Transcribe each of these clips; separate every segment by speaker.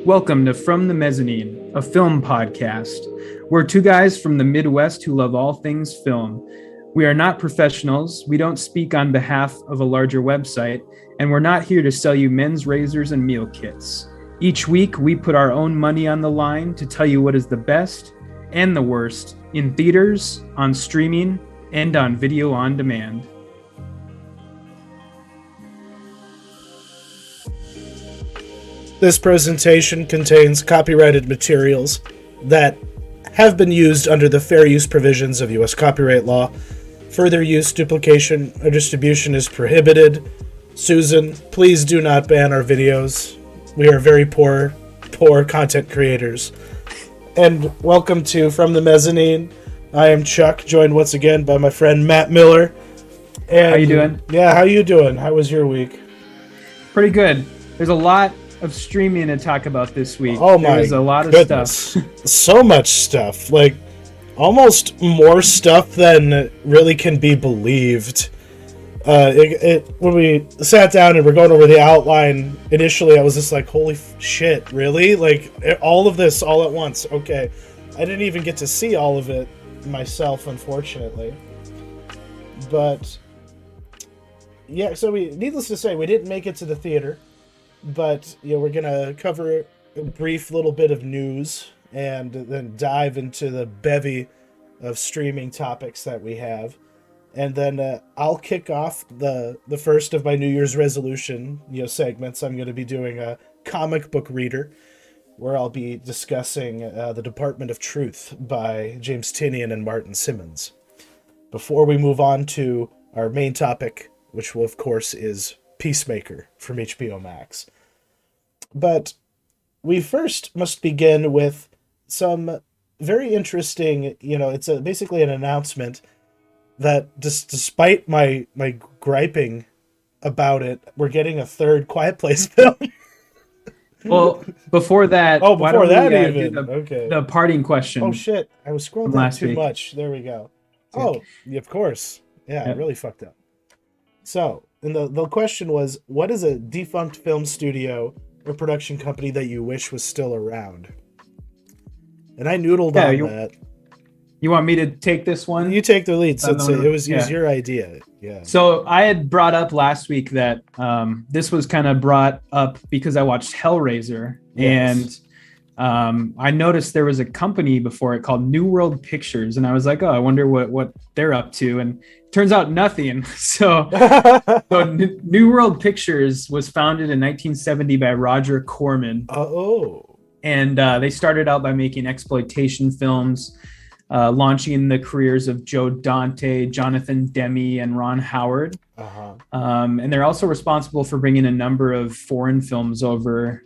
Speaker 1: Welcome to From the Mezzanine, a film podcast. We're two guys from the Midwest who love all things film. We are not professionals, we don't speak on behalf of a larger website, and we're not here to sell you men's razors and meal kits. Each week, we put our own money on the line to tell you what is the best and the worst in theaters, on streaming, and on video on demand.
Speaker 2: This presentation contains copyrighted materials that have been used under the fair use provisions of U.S. copyright law. Further use, duplication, or distribution is prohibited. Susan, please do not ban our videos. We are very poor content creators. And welcome to From the Mezzanine. I am Chuck, joined once again by my friend Matt Miller. And,
Speaker 1: how you doing?
Speaker 2: Yeah, how you doing? How was your week?
Speaker 1: Pretty good. There's a lot of streaming to talk about this week.
Speaker 2: Oh my
Speaker 1: There's a lot
Speaker 2: goodness.
Speaker 1: of stuff.
Speaker 2: So much stuff. Like, almost more stuff than really can be believed. When we sat down and we're going over the outline, initially I was just like, holy shit, really? Like, all of this all at once. Okay. I didn't even get to see all of it myself, unfortunately. But, yeah, so needless to say, we didn't make it to the theater. But, you know, we're going to cover a brief little bit of news and then dive into the bevy of streaming topics that we have. And then I'll kick off the first of my New Year's resolution, segments. I'm going to be doing a comic book reader where I'll be discussing The Department of Truth by James Tynion and Martin Simmons. Before we move on to our main topic, which will, of course, is Peacemaker from HBO Max. But we first must begin with some very interesting, it's basically an announcement that despite my griping about it, we're getting a third Quiet Place film.
Speaker 1: Well, before that, the parting question.
Speaker 2: Oh shit, I was scrolling down too much. There we go. Oh, of course. Yeah, I really fucked up. So, and the question was, what is a defunct film studio or production company that you wish was still around? And I noodled on that.
Speaker 1: You want me to take this one?
Speaker 2: You take the lead, since it was your idea. Yeah. So
Speaker 1: I had brought up last week that this was kind of brought up because I watched Hellraiser, and I noticed there was a company before it called New World Pictures, and I was like, oh, I wonder what they're up to, and turns out nothing. So New World Pictures was founded in 1970 by Roger Corman. And they started out by making exploitation films, launching the careers of Joe Dante, Jonathan Demme, and Ron Howard. And they're also responsible for bringing a number of foreign films over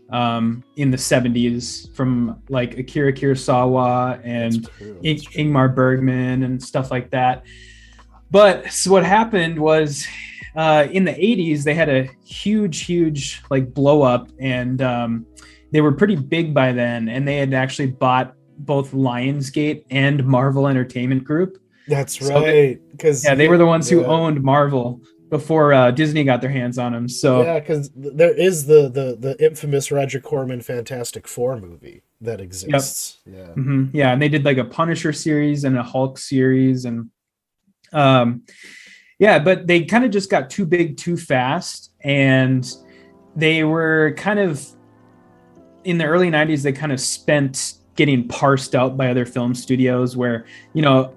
Speaker 1: in the 70s from like Akira Kurosawa and Ingmar Bergman and stuff like that. But so what happened was in the 80s, they had a huge like blow up, and they were pretty big by then. And they had actually bought both Lionsgate and Marvel Entertainment Group.
Speaker 2: That's right. Because
Speaker 1: they were the ones who owned Marvel before Disney got their hands on them. So
Speaker 2: because there is the infamous Roger Corman Fantastic Four movie that exists.
Speaker 1: Yep. And they did like a Punisher series and a Hulk series, and but they kind of just got too big too fast, and they were kind of in the early 90s. They kind of spent getting parsed out by other film studios where,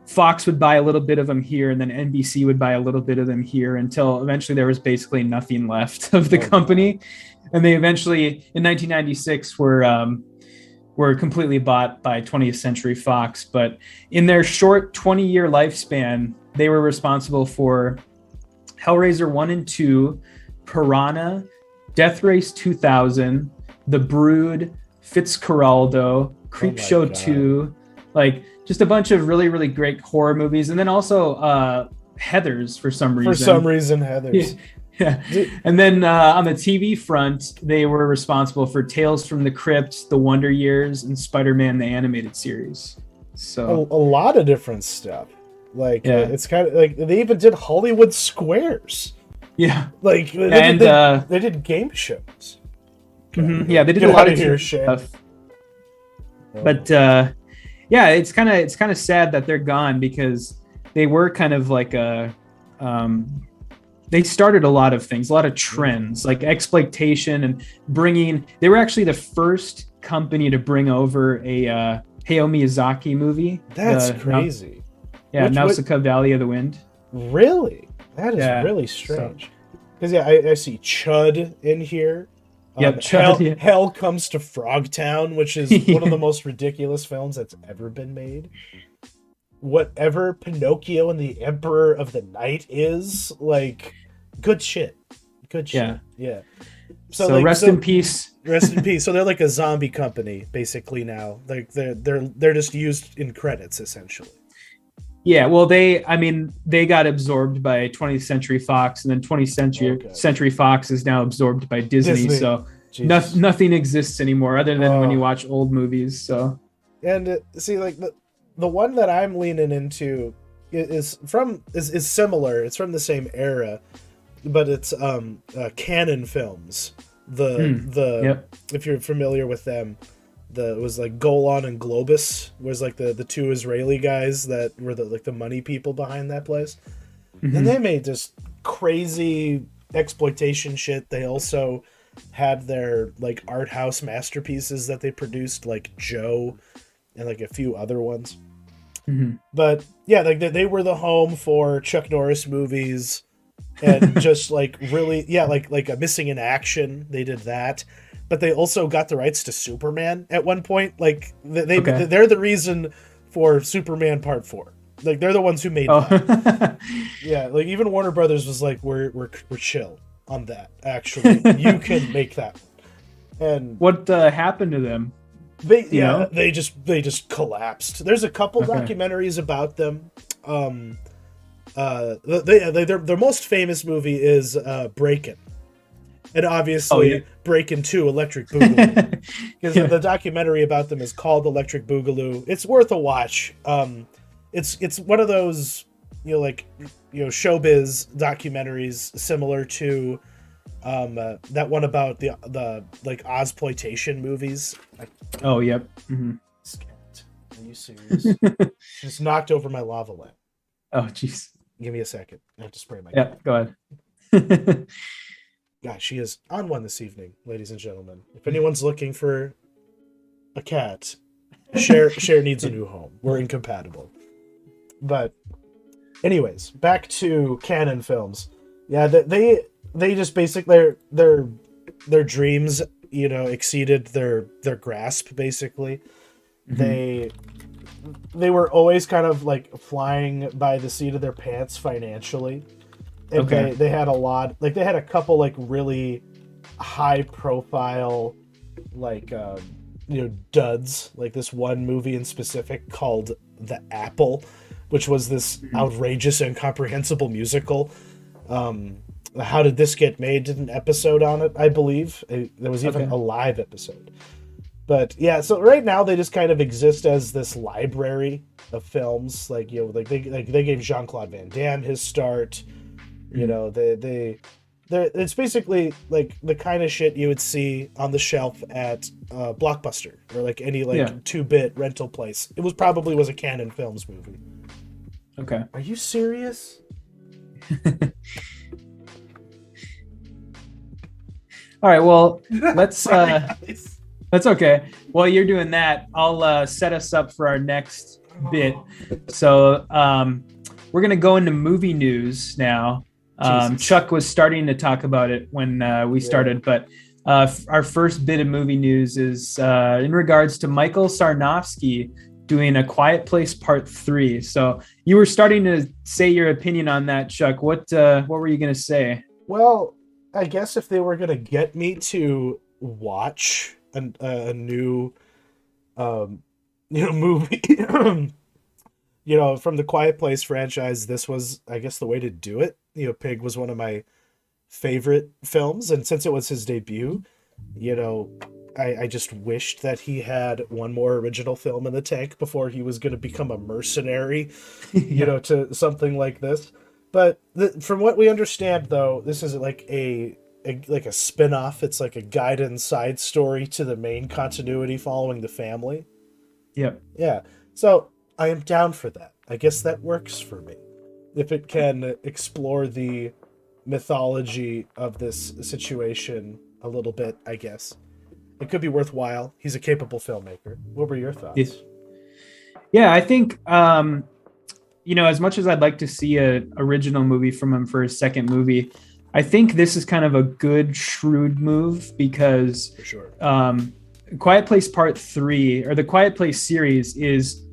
Speaker 1: Fox would buy a little bit of them here, and then NBC would buy a little bit of them here, until eventually there was basically nothing left of the company. And they eventually, in 1996, were completely bought by 20th Century Fox. But in their short 20-year lifespan, they were responsible for Hellraiser 1 and 2, Piranha, Death Race 2000, The Brood, Fitzcarraldo, Creepshow
Speaker 2: God.
Speaker 1: 2, like just a bunch of really, really great horror movies. And then also Heathers for some reason.
Speaker 2: For some reason, Heathers.
Speaker 1: Yeah. And then on the TV front, they were responsible for Tales from the Crypt, The Wonder Years, and Spider-Man the Animated Series. So
Speaker 2: a lot of different stuff. Like it's kind of like they even did Hollywood Squares.
Speaker 1: Yeah.
Speaker 2: Like they did game shows.
Speaker 1: Mm-hmm. Yeah, they did a lot of stuff. But yeah, it's kind of sad that they're gone because they were kind of like a they started a lot of things, a lot of trends like exploitation and bringing. They were actually the first company to bring over a Hayao Miyazaki movie.
Speaker 2: That's crazy.
Speaker 1: Nausicaa Valley of the Wind.
Speaker 2: Really? That is really strange. Because I see Chud in here.
Speaker 1: Yep, Chud.
Speaker 2: Hell Comes to Frogtown, which is one of the most ridiculous films that's ever been made. Whatever Pinocchio and the Emperor of the Night is, like, good shit. Good shit. Yeah.
Speaker 1: So like, rest in peace.
Speaker 2: Rest in peace. So they're like a zombie company basically now. Like they're just used in credits essentially. Yeah, well they got absorbed by 20th Century Fox, and then 20th Century Fox is now absorbed by Disney. So nothing exists anymore other than when you watch old movies. So and see, like the one that I'm leaning into is similar. It's from the same era, but it's Canon Films. If you're familiar with them, it was like Golan and Globus was like the two Israeli guys that were the money people behind that place. Mm-hmm. And they made just crazy exploitation shit. They also had their like art house masterpieces that they produced, like Joe and like a few other ones. Mm-hmm. But yeah, like they were the home for Chuck Norris movies and just like really, like a Missing in Action. They did that. But they also got the rights to Superman at one point. Like they're the reason for Superman Part 4. Like they're the ones who made that. Yeah, like even Warner Brothers was like, we're chill on that. Actually, you can make that one. And
Speaker 1: what happened to them?
Speaker 2: They just collapsed. There's a couple documentaries about them. Their most famous movie is Breakin'. And obviously, Breakin' 2, Electric Boogaloo. Because the documentary about them is called Electric Boogaloo. It's worth a watch. It's one of those, showbiz documentaries similar to that one about the like Ozploitation movies.
Speaker 1: Oh, yep. Mm-hmm.
Speaker 2: Are you serious? She just knocked over my lava lamp.
Speaker 1: Oh, jeez.
Speaker 2: Give me a second. I have to spray my
Speaker 1: cat. Go ahead.
Speaker 2: Gosh, she is on one this evening, ladies and gentlemen. If anyone's looking for a cat, Cher needs a new home. We're incompatible. But anyways, back to Canon Films. Yeah, they just basically their dreams, exceeded their grasp basically. Mm-hmm. They were always kind of like flying by the seat of their pants financially. And they had a lot, like they had a couple like really high profile, like, duds, like this one movie in specific called The Apple, which was this outrageous and incomprehensible musical. How Did This Get Made did an episode on it, I believe. There was even a live episode. But yeah, so right now they just kind of exist as this library of films. Like, they gave Jean-Claude Van Damme his start. It's basically like the kind of shit you would see on the shelf at Blockbuster or like any 2-bit rental place. It was a Canon Films movie.
Speaker 1: Okay.
Speaker 2: Are you serious?
Speaker 1: All right. Well, let's. That's okay. While you're doing that, I'll set us up for our next bit. So we're gonna go into movie news now. Chuck was starting to talk about it when we started, but our first bit of movie news is in regards to Michael Sarnofsky doing A Quiet Place Part 3. So you were starting to say your opinion on that, Chuck. What were you going to say?
Speaker 2: Well, I guess if they were going to get me to watch a new movie. From the Quiet Place franchise, this was, I guess, the way to do it. Pig was one of my favorite films, and since it was his debut, I just wished that he had one more original film in the tank before he was going to become a mercenary, to something like this. But from what we understand, though, this is like a spin-off. It's like a guidance side story to the main continuity following the family.
Speaker 1: Yep.
Speaker 2: Yeah. So I am down for that. I guess that works for me. If it can explore the mythology of this situation a little bit, I guess. It could be worthwhile. He's a capable filmmaker. What were your thoughts?
Speaker 1: Yes. Yeah, I think, as much as I'd like to see an original movie from him for his second movie, I think this is kind of a good, shrewd move because
Speaker 2: for sure.
Speaker 1: Quiet Place Part 3, or the Quiet Place series, is,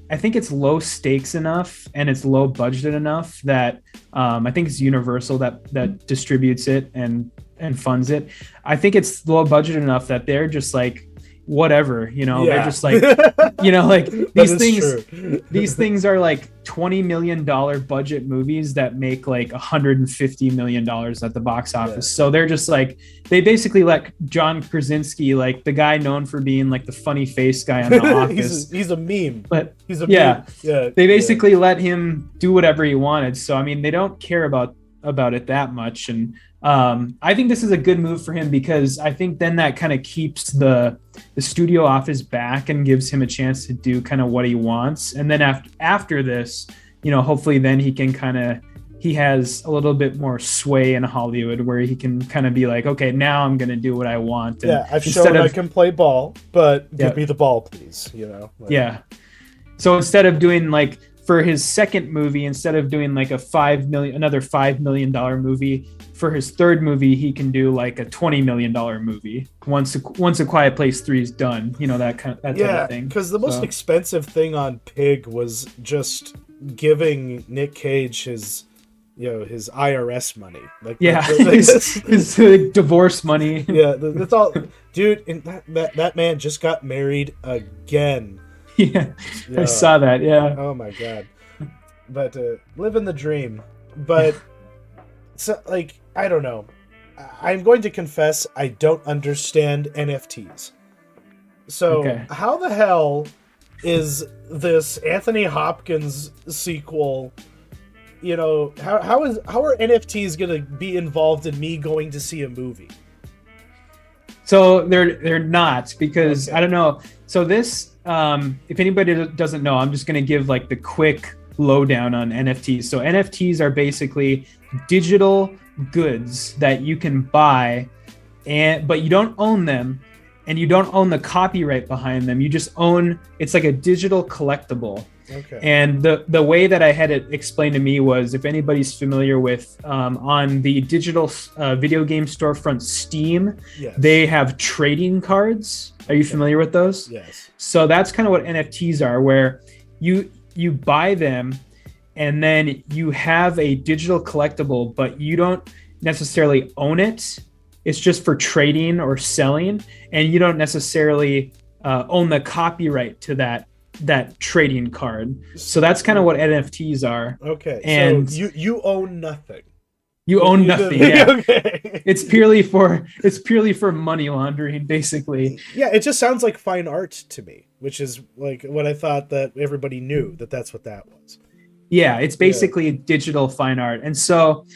Speaker 1: I think it's low stakes enough and it's low budget enough that I think it's Universal that distributes it and funds it. I think it's low budget enough that they're just like, whatever, they're just like, like these things are like $20 million budget movies that make like $150 million at the box office. Yeah. So they're just like, they basically let John Krasinski, like the guy known for being like the funny face guy on The Office.
Speaker 2: he's a meme.
Speaker 1: But
Speaker 2: he's a
Speaker 1: meme.
Speaker 2: Yeah.
Speaker 1: They basically let him do whatever he wanted. So, I mean, they don't care about it that much. And I think this is a good move for him because I think then that kind of keeps the studio off his back and gives him a chance to do kind of what he wants. And then after this, hopefully then he has a little bit more sway in Hollywood where he can kind of be like, okay, now I'm going to do what I want. And
Speaker 2: I've shown I can play ball, but give me the ball, please.
Speaker 1: Yeah. So instead of doing like, for his second movie, instead of doing like another $5 million movie, for his third movie, he can do like a $20 million movie once a Quiet Place 3 is done, that type of thing.
Speaker 2: Because the most expensive thing on Pig was just giving Nick Cage his IRS money,
Speaker 1: his divorce money.
Speaker 2: Yeah, that's all, dude. And that man just got married again.
Speaker 1: Yeah, I saw that. Yeah.
Speaker 2: Oh my god. But living the dream. But so like, I don't know. I'm going to confess I don't understand NFTs. So how the hell is this Anthony Hopkins sequel? How are NFTs gonna be involved in me going to see a movie?
Speaker 1: So they're not, because I don't know. So this, if anybody doesn't know, I'm just going to give like the quick lowdown on NFTs. So NFTs are basically digital goods that you can buy, but you don't own them, and you don't own the copyright behind them. You just own, it's like a digital collectible.
Speaker 2: Okay.
Speaker 1: And the way that I had it explained to me was, if anybody's familiar with on the digital video game storefront Steam, they have trading cards. Are you familiar with those?
Speaker 2: Yes.
Speaker 1: So that's kind of what NFTs are, where you buy them and then you have a digital collectible, but you don't necessarily own it. It's just for trading or selling, and you don't necessarily own the copyright to that trading card. So that's kind of what NFTs are.
Speaker 2: Okay.
Speaker 1: And
Speaker 2: so you own nothing.
Speaker 1: You own nothing. Yeah.
Speaker 2: Okay.
Speaker 1: It's purely for money laundering, basically.
Speaker 2: Yeah, it just sounds like fine art to me, which is like what I thought that everybody knew that's what that was.
Speaker 1: Yeah, it's basically digital fine art. And so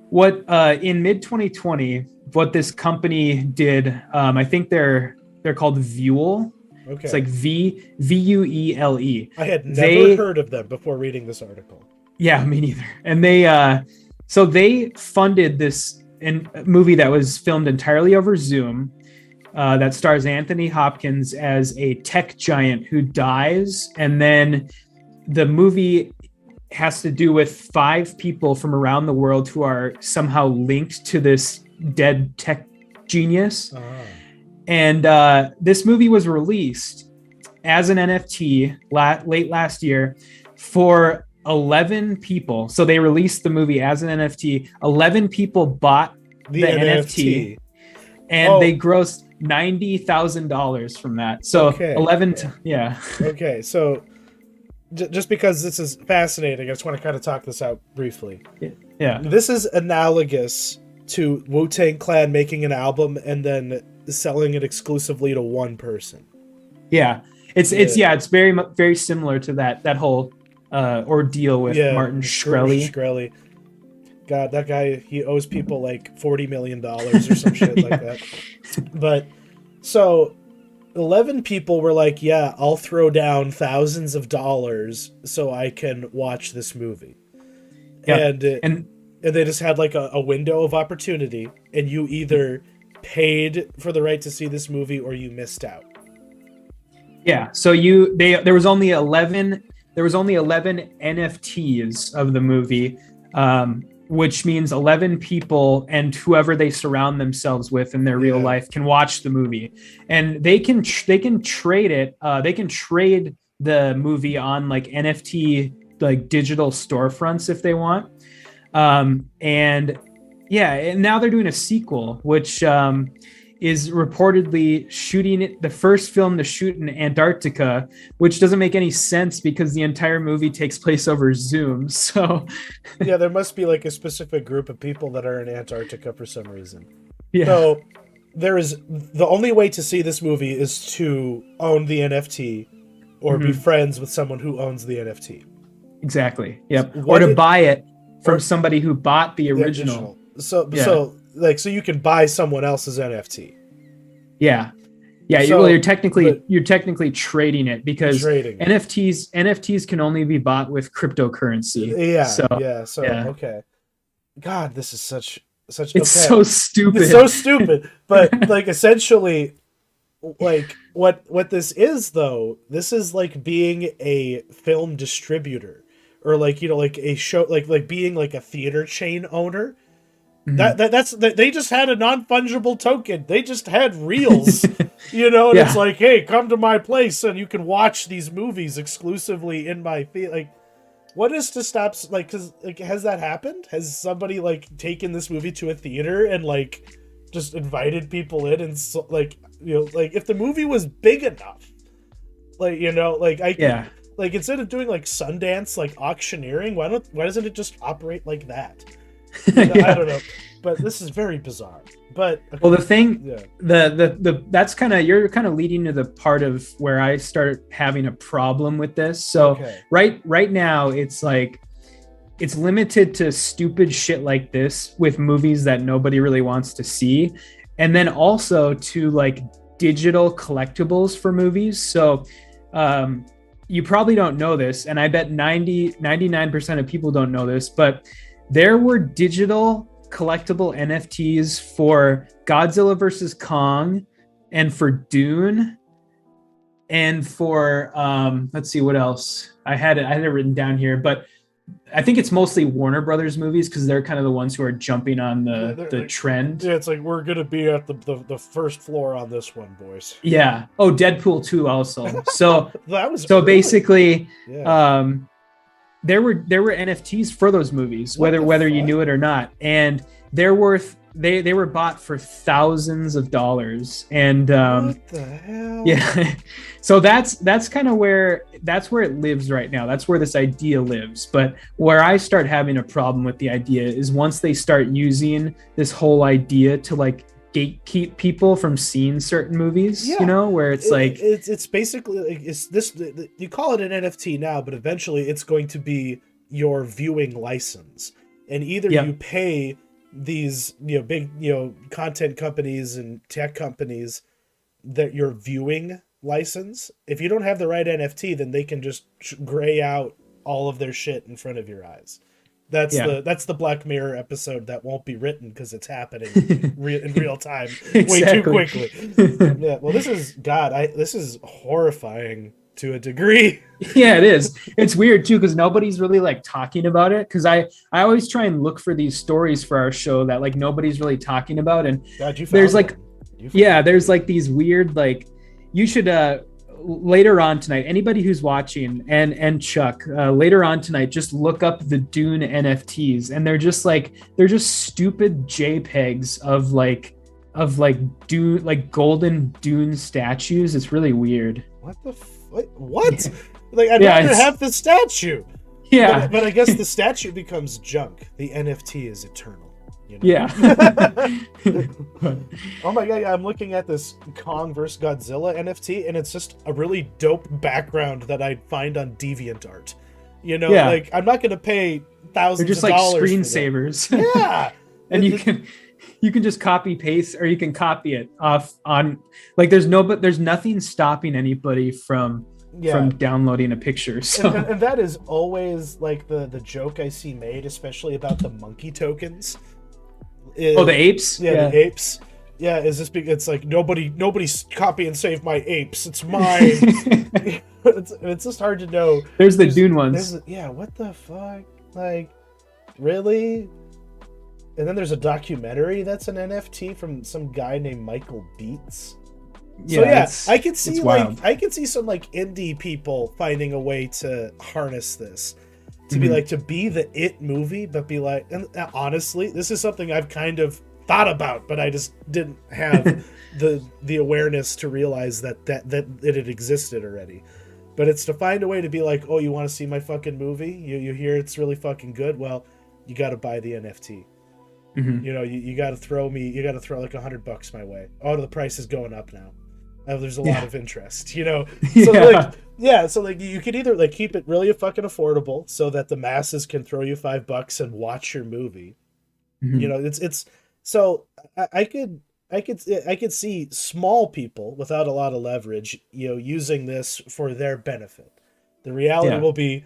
Speaker 1: what in mid 2020, what this company did, I think they're called Vuel.
Speaker 2: Okay.
Speaker 1: It's like Vuele.
Speaker 2: I had never heard of them before reading this article.
Speaker 1: Yeah, me neither. And they funded this movie that was filmed entirely over Zoom, that stars Anthony Hopkins as a tech giant who dies, and then the movie has to do with 5 people from around the world who are somehow linked to this dead tech genius. And this movie was released as an NFT late last year for 11 people. So they released the movie as an NFT. 11 people bought the NFT, and they grossed $90,000 from that. So
Speaker 2: Okay.
Speaker 1: 11, yeah.
Speaker 2: Okay, so just because this is fascinating, I just want to kind of talk this out briefly.
Speaker 1: Yeah.
Speaker 2: This is analogous to Wu-Tang Clan making an album and then selling it exclusively to one person.
Speaker 1: Yeah. It's very, very similar to that whole ordeal with Martin Shkreli.
Speaker 2: God, that guy, he owes people like $40 million or some shit like that. But so 11 people were like, yeah, I'll throw down thousands of dollars so I can watch this movie. Yeah. And they just had like a window of opportunity, and you either paid for the right to see this movie or you missed out.
Speaker 1: Yeah. So there was only 11 NFTs of the movie, which means 11 people and whoever they surround themselves with in their real life can watch the movie, and they can trade it. They can trade the movie on like NFT, like digital storefronts if they want. And now they're doing a sequel, which is reportedly shooting it, the first film to shoot in Antarctica, which doesn't make any sense because the entire movie takes place over Zoom. So
Speaker 2: yeah, there must be like a specific group of people that are in Antarctica for some reason.
Speaker 1: Yeah.
Speaker 2: So the only way to see this movie is to own the NFT or be friends with someone who owns the NFT.
Speaker 1: Exactly. Yep. Or to buy it from somebody who bought the original.
Speaker 2: So you can buy someone else's NFT.
Speaker 1: Yeah. Yeah. You're technically trading it because NFTs can only be bought with cryptocurrency.
Speaker 2: Okay. God, this is such
Speaker 1: it's so stupid.
Speaker 2: It's so stupid. But like essentially, like what this is though, this is like being a film distributor, or like, you know, like a show, like being like a theater chain owner. That's they just had a non-fungible token. They just had reels, you know, and it's like, hey, come to my place and you can watch these movies exclusively in my theater. Like, what is to stop? Like, because like, has that happened? Has somebody like taken this movie to a theater and like just invited people in and like, you know, like if the movie was big enough, like, you know, like like instead of doing like Sundance like auctioneering, why doesn't it just operate like that? I don't know, but this is very bizarre. But
Speaker 1: well, the thing, that's you're kind of leading to the part of where I start having a problem with this. So right now, it's like it's limited to stupid shit like this with movies that nobody really wants to see, and then also to like digital collectibles for movies. So you probably don't know this, and I bet 99% of people don't know this, but there were digital collectible NFTs for Godzilla vs. Kong and for Dune and for let's see what else. I had it written down here, but I think it's mostly Warner Brothers movies because they're kind of the ones who are jumping on the trend.
Speaker 2: Yeah, it's like we're gonna be at the first floor on this one, boys.
Speaker 1: Yeah. Oh, Deadpool 2 also. So
Speaker 2: that was
Speaker 1: basically there were NFTs for those movies, whether you knew it or not, and they're worth they were bought for thousands of dollars. And
Speaker 2: what the hell?
Speaker 1: Yeah, so that's kind of where it lives right now. That's where this idea lives. But where I start having a problem with the idea is once they start using this whole idea to like gatekeep people from seeing certain movies, you know, where it's
Speaker 2: basically like you call it an NFT now, but eventually it's going to be your viewing license, and either you pay these, you know, big, you know, content companies and tech companies that your viewing license. If you don't have the right NFT, then they can just gray out all of their shit in front of your eyes. That's the Black Mirror episode that won't be written because it's happening in real time way too quickly. Yeah, well, this is horrifying to a degree.
Speaker 1: Yeah, it is. It's weird too because nobody's really like talking about it. Because I always try and look for these stories for our show that like nobody's really talking about. And there's like, there's like these weird like, you should later on tonight, anybody who's watching and Chuck, later on tonight, just look up the Dune NFTs, and they're just stupid JPEGs of like of like Dune, like golden Dune statues. It's really weird.
Speaker 2: What?
Speaker 1: Yeah.
Speaker 2: Like, I'd rather have the statue.
Speaker 1: Yeah.
Speaker 2: But I guess the statue becomes junk. The NFT is eternal. You know?
Speaker 1: Yeah.
Speaker 2: Oh my god, I'm looking at this Kong vs. Godzilla NFT, and it's just a really dope background that I'd find on DeviantArt. You know, like, I'm not going to pay thousands of dollars.
Speaker 1: They're just like screensavers.
Speaker 2: Yeah.
Speaker 1: And you can just copy paste, or you can copy it off on, like, there's nothing stopping anybody from downloading a picture. So
Speaker 2: and that is always like the joke I see made, especially about the monkey tokens.
Speaker 1: The apes?
Speaker 2: Yeah, the apes. Yeah, it's like nobody's copy and save my apes. It's mine. it's just hard to know.
Speaker 1: There's the Dune ones.
Speaker 2: What the fuck? Like, really? And then there's a documentary that's an NFT from some guy named Michael Beats. So I could see some like indie people finding a way to harness this. To be like, to be the It movie, but be like, and honestly, this is something I've kind of thought about, but I just didn't have the awareness to realize that it existed already. But it's to find a way to be like, oh, you want to see my fucking movie? You hear it's really fucking good? Well, you got to buy the NFT. Mm-hmm. You know, you got to throw like $100 my way. Oh, the price is going up now. There's a lot of interest, you know. So so like you could either like keep it really fucking affordable so that the masses can throw you $5 and watch your movie. Mm-hmm. You know, it's so I could see small people without a lot of leverage, you know, using this for their benefit. The reality will be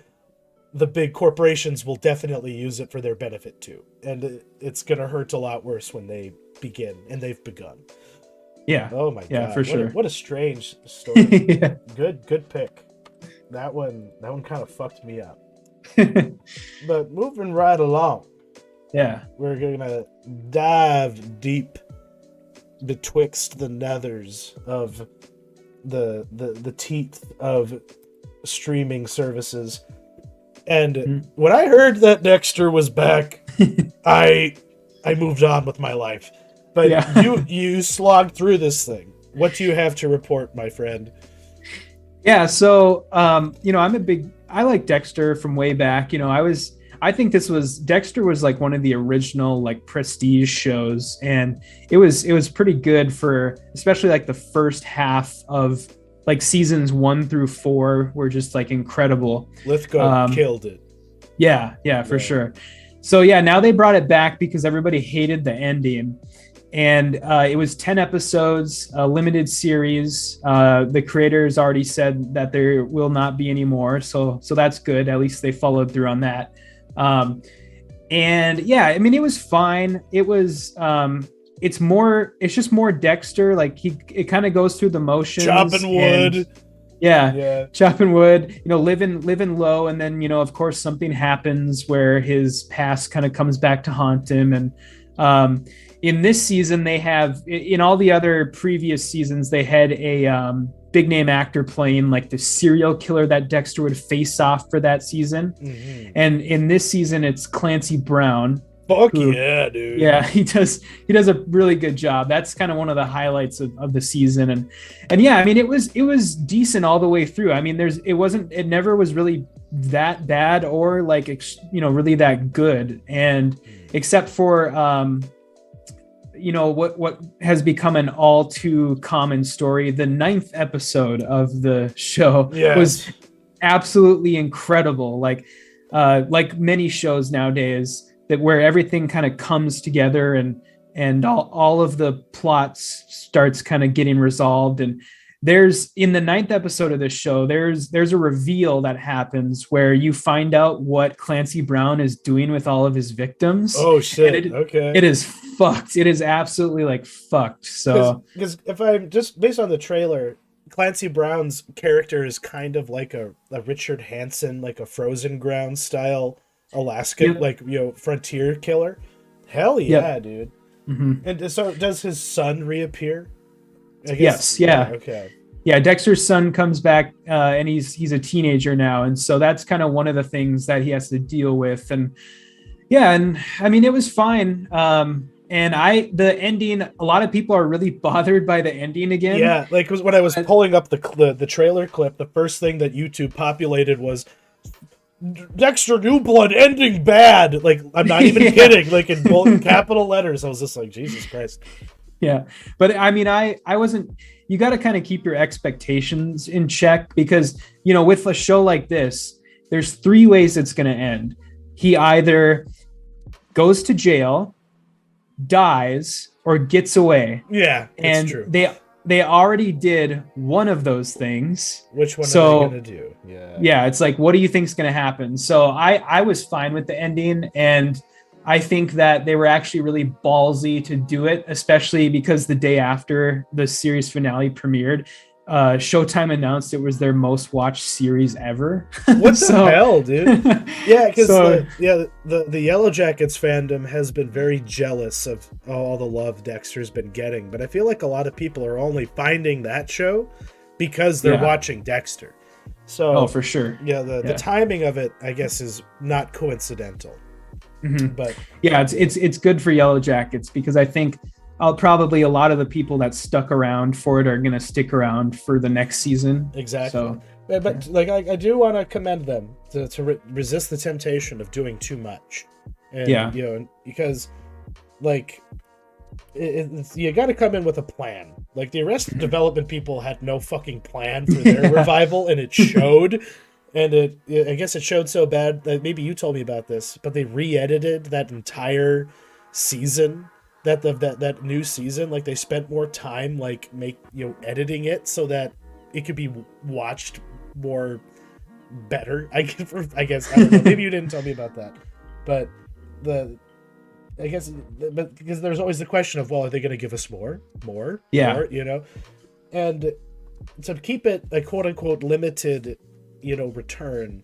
Speaker 2: the big corporations will definitely use it for their benefit too, and it's gonna hurt a lot worse when they begin, and they've begun.
Speaker 1: Yeah.
Speaker 2: Oh my god.
Speaker 1: Yeah, for sure.
Speaker 2: What a strange story. Good pick. That one kind of fucked me up. But moving right along.
Speaker 1: Yeah.
Speaker 2: We're gonna dive deep betwixt the nethers of the teeth of streaming services. And when I heard that Dexter was back, I moved on with my life. But you slogged through this thing. What do you have to report, my friend?
Speaker 1: Yeah, so you know, I like Dexter from way back. You know, I think Dexter was like one of the original like prestige shows, and it was pretty good for especially like the first half of like seasons 1 through 4 were just like incredible.
Speaker 2: Lithgow killed it.
Speaker 1: Yeah, for sure. So now they brought it back because everybody hated the ending. And it was 10 episodes, a limited series. The creators already said that there will not be any more. So that's good. At least they followed through on that. And yeah, I mean, it was fine. It was, it's just more Dexter. Like it kind of goes through the motions.
Speaker 2: Chopping wood.
Speaker 1: Yeah. Chopping wood, you know, living low. And then, you know, of course something happens where his past kind of comes back to haunt him. And, in this season, they have, in all the other previous seasons, they had a big name actor playing like the serial killer that Dexter would face off for that season. Mm-hmm. And in this season, it's Clancy Brown.
Speaker 2: Fuck yeah, dude. Yeah,
Speaker 1: he does a really good job. That's kind of one of the highlights of the season. And yeah, I mean, it was decent all the way through. I mean, it never was really that bad or like, you know, really that good. And except for, you know, what has become an all too common story. The 9th episode of the show was absolutely incredible. Like many shows nowadays, that where everything kind of comes together and all of the plots starts kind of getting resolved. And there's in the 9th episode of this show, there's a reveal that happens where you find out what Clancy Brown is doing with all of his victims.
Speaker 2: Oh shit. Okay.
Speaker 1: It is fucked. It is absolutely like fucked. So
Speaker 2: because if I'm just based on the trailer, Clancy Brown's character is kind of like a Richard Hansen, like a Frozen Ground style Alaskan, like, you know, frontier killer. Hell yeah, dude. Mm-hmm. And so does his son reappear?
Speaker 1: Yes. Yeah.
Speaker 2: Okay.
Speaker 1: Yeah. Dexter's son comes back, and he's a teenager now. And so that's kind of one of the things that he has to deal with. And yeah, and I mean, it was fine. And the ending, a lot of people are really bothered by the ending again.
Speaker 2: Yeah, like when I was pulling up the trailer clip, the first thing that YouTube populated was Dexter New Blood ending bad. Like, I'm not even kidding. Like, in bold capital letters. I was just like, Jesus Christ.
Speaker 1: Yeah. But I mean, I wasn't, you got to kind of keep your expectations in check because, you know, with a show like this, there's 3 ways it's going to end. He either goes to jail, dies, or gets away.
Speaker 2: Yeah,
Speaker 1: and
Speaker 2: true.
Speaker 1: They already did one of those things.
Speaker 2: Which one are they going to do?
Speaker 1: Yeah, it's like, what do you think is going to happen? So I was fine with the ending, and I think that they were actually really ballsy to do it, especially because the day after the series finale premiered, Showtime announced it was their most watched series ever.
Speaker 2: What the hell, dude? Yeah, because the Yellow Jackets fandom has been very jealous of all the love Dexter's been getting, but I feel like a lot of people are only finding that show because they're watching Dexter. So,
Speaker 1: for sure.
Speaker 2: Yeah, the timing of it, I guess, is not coincidental.
Speaker 1: Mm-hmm.
Speaker 2: But
Speaker 1: yeah, it's good for Yellow Jackets because I think probably a lot of the people that stuck around for it are going to stick around for the next season.
Speaker 2: Exactly.
Speaker 1: So,
Speaker 2: but like I do want to commend them to resist the temptation of doing too much. And, you know, because like you got to come in with a plan. Like the Arrested Development people had no fucking plan for their revival, and it showed. And I guess it showed so bad that maybe you told me about this, but they re-edited that entire season. That new season, like they spent more time like editing it so that it could be watched more better. I guess I don't know. Maybe you didn't tell me about that, but because there's always the question of, well, are they going to give us more,
Speaker 1: yeah,
Speaker 2: you know, and to keep it a quote unquote limited, return,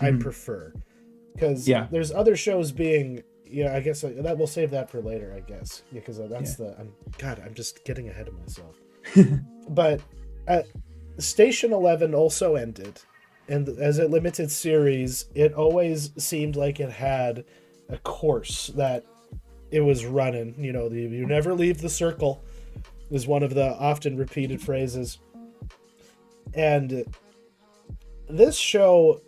Speaker 2: I prefer, because there's other shows being. Yeah, I guess that we'll save that for later, I guess, because that's I'm just getting ahead of myself. But Station 11 also ended, and as a limited series, it always seemed like it had a course that it was running. You know, you never leave the circle is one of the often repeated phrases. And this show,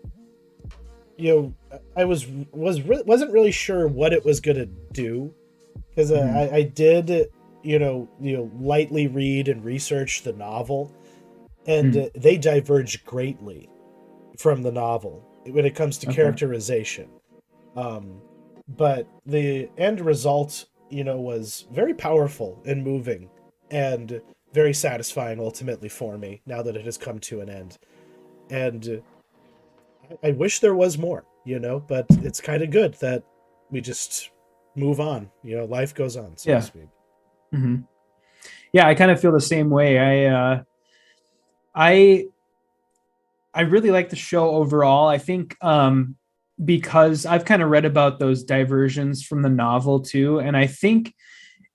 Speaker 2: I wasn't really sure what it was gonna do, because I did lightly read and research the novel, and they diverge greatly from the novel when it comes to characterization. But the end result, was very powerful and moving, and very satisfying ultimately for me. Now that it has come to an end, and I wish there was more, but it's kind of good that we just move on. Life goes on, so to speak.
Speaker 1: Mm-hmm. Yeah, I kind of feel the same way. I really like the show overall. I think because I've kind of read about those diversions from the novel too, and I think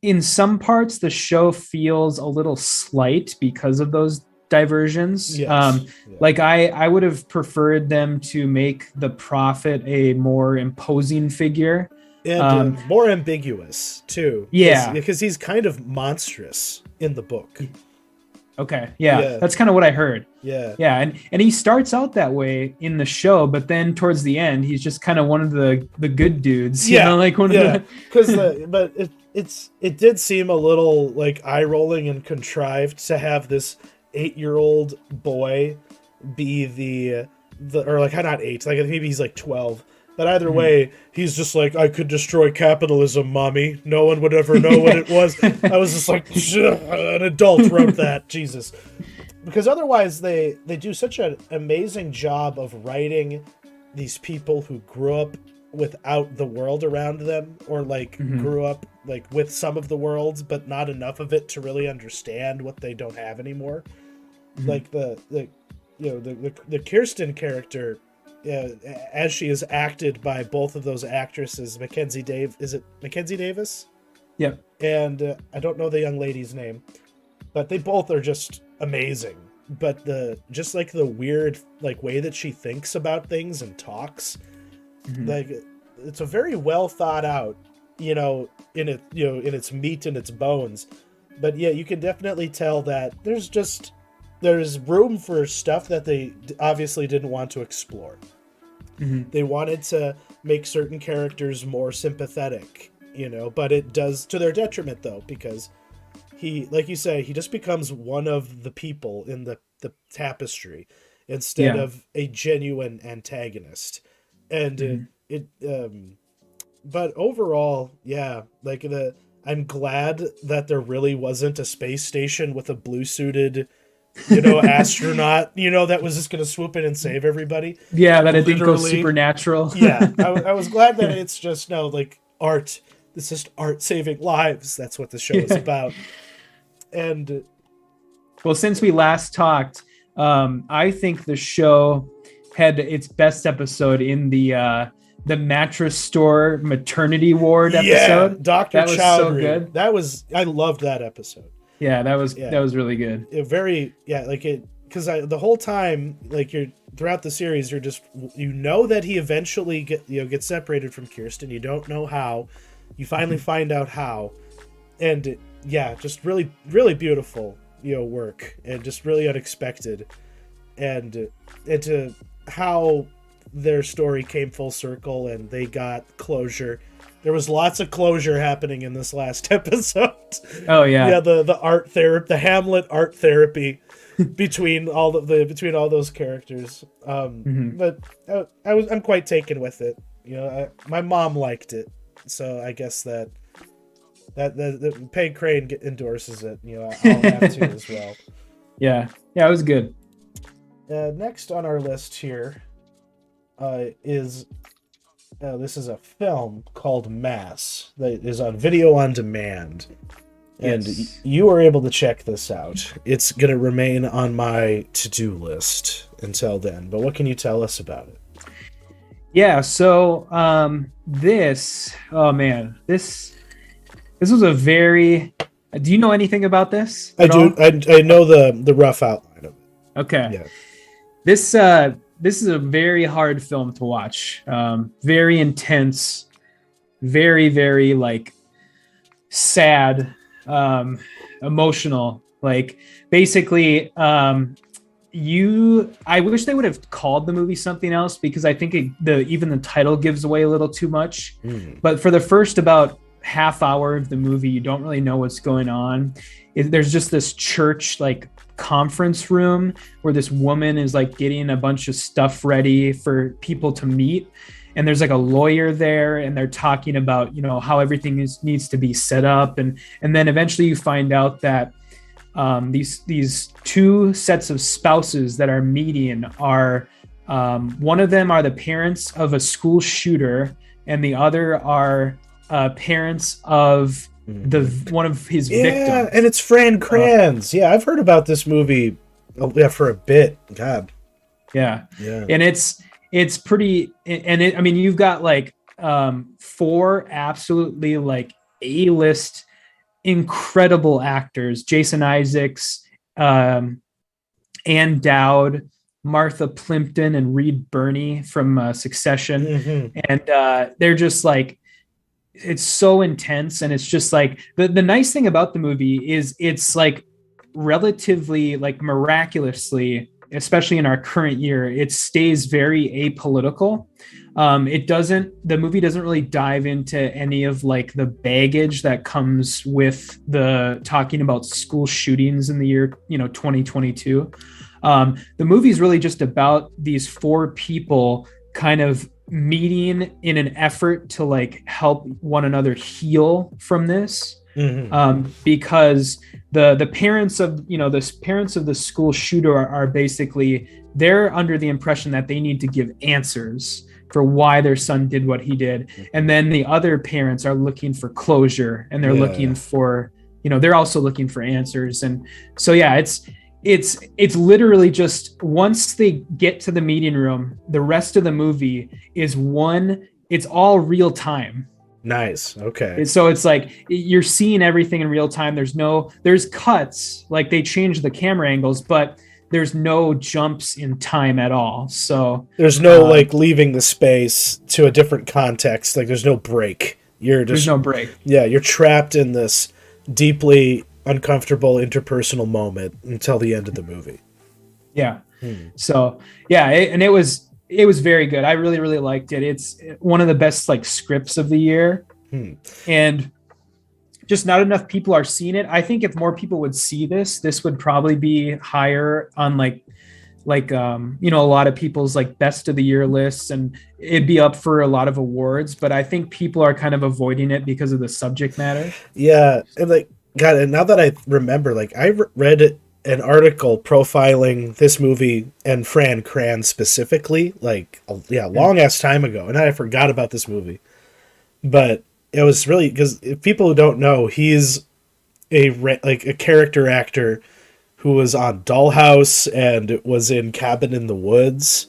Speaker 1: in some parts the show feels a little slight because of those diversions.
Speaker 2: Yes.
Speaker 1: Like I would have preferred them to make the Prophet a more imposing figure
Speaker 2: and more ambiguous too. Because he's kind of monstrous in the book.
Speaker 1: Okay. Yeah. That's kind of what I heard.
Speaker 2: Yeah.
Speaker 1: And he starts out that way in the show, but then towards the end he's just kind of one of the good dudes, like one of the
Speaker 2: but it did seem a little like eye-rolling and contrived to have this 8-year-old boy be the or like not 8, like maybe he's like 12, but either way he's just like, I could destroy capitalism, mommy, no one would ever know what it was. I was just like, an adult wrote that. Jesus. Because otherwise they do such an amazing job of writing these people who grew up without the world around them, or like grew up like with some of the world but not enough of it to really understand what they don't have anymore. Like the Kirsten character, as she is acted by both of those actresses, is it Mackenzie Davis?
Speaker 1: Yep.
Speaker 2: And I don't know the young lady's name, but they both are just amazing. But the weird way that she thinks about things and talks, like it's a very well thought out in it, in its meat and its bones. But yeah, you can definitely tell that there's room for stuff that they obviously didn't want to explore.
Speaker 1: Mm-hmm.
Speaker 2: They wanted to make certain characters more sympathetic, but it does to their detriment though, because he, like you say, he just becomes one of the people in the tapestry instead of a genuine antagonist. And but overall, yeah, like I'm glad that there really wasn't a space station with a blue suited, astronaut, that was just going to swoop in and save everybody.
Speaker 1: Yeah, that it didn't go supernatural.
Speaker 2: Yeah, I was glad that it's just art. This is art saving lives. That's what the show is about. And
Speaker 1: well, since we last talked, I think the show had its best episode in the mattress store maternity ward episode.
Speaker 2: Yeah, Dr.
Speaker 1: That was
Speaker 2: Chowdhury.
Speaker 1: so good.
Speaker 2: I loved that episode.
Speaker 1: Yeah, that was really good.
Speaker 2: Because the whole time, like, you're throughout the series, you're just, that he eventually gets separated from Kirsten. You don't know how. You finally find out how, and just really, really beautiful, work, and just really unexpected, and to how their story came full circle and they got closure. There was lots of closure happening in this last episode.
Speaker 1: Oh yeah.
Speaker 2: The art therapy, the Hamlet art therapy between all those characters. But I'm quite taken with it. My mom liked it, so I guess that Peg Crane endorses it. I'll have to as well.
Speaker 1: Yeah, it was good.
Speaker 2: Next on our list here is. This is a film called Mass that is on video on demand. And you were able to check this out. It's going to remain on my to-do list until then. But what can you tell us about it?
Speaker 1: Yeah, so this was a very... Do you know anything about this?
Speaker 2: I do. I know the rough outline of it.
Speaker 1: Okay.
Speaker 2: Yeah.
Speaker 1: This is a very hard film to watch. Very intense, very, very sad, emotional. Like basically, I wish they would have called the movie something else, because I think even the title gives away a little too much. But for the first about half hour of the movie, you don't really know what's going on. There's just this church conference room where this woman is getting a bunch of stuff ready for people to meet, and there's a lawyer there, and they're talking about how everything needs to be set up, and then eventually you find out that these two sets of spouses that are meeting are one of them are the parents of a school shooter, and the other are parents of one of his victims.
Speaker 2: And it's Fran Kranz. I've heard about this movie for a bit. God.
Speaker 1: Yeah. And it's pretty, and you've got four absolutely A-list incredible actors: Jason Isaacs, Ann Dowd, Martha Plimpton, and Reed Birney from Succession. And they're just it's so intense, and it's just the nice thing about the movie is it's relatively miraculously, especially in our current year, it stays very apolitical. The movie doesn't really dive into any of the baggage that comes with the talking about school shootings in the year 2022. The movie is really just about these four people kind of meeting in an effort to help one another heal from this. Because the parents of the school shooter are basically, they're under the impression that they need to give answers for why their son did what he did, and then the other parents are looking for closure, and they're looking for they're also looking for answers. And so it's literally just, once they get to the meeting room, the rest of the movie is it's all real time.
Speaker 2: Nice. Okay.
Speaker 1: So it's you're seeing everything in real time. There's cuts, they change the camera angles, but there's no jumps in time at all. So
Speaker 2: there's no leaving the space to a different context. There's no break You're just
Speaker 1: There's no break.
Speaker 2: Yeah, you're trapped in this deeply uncomfortable interpersonal moment until the end of the movie.
Speaker 1: Yeah. So yeah, and it was very good. I really, really liked it. It's one of the best like scripts of the year. And just not enough people are seeing it. I think if more people would see this would probably be higher on like you know, a lot of people's like best of the year lists, and it'd be up for a lot of awards, but I think people are kind of avoiding it because of the subject matter.
Speaker 2: Yeah, and like God, and now that I remember, like I read an article profiling this movie and Fran Kran specifically, like long ass time ago, and I forgot about this movie. But it was really because if people who don't know, he's a character actor who was on Dollhouse and was in Cabin in the Woods.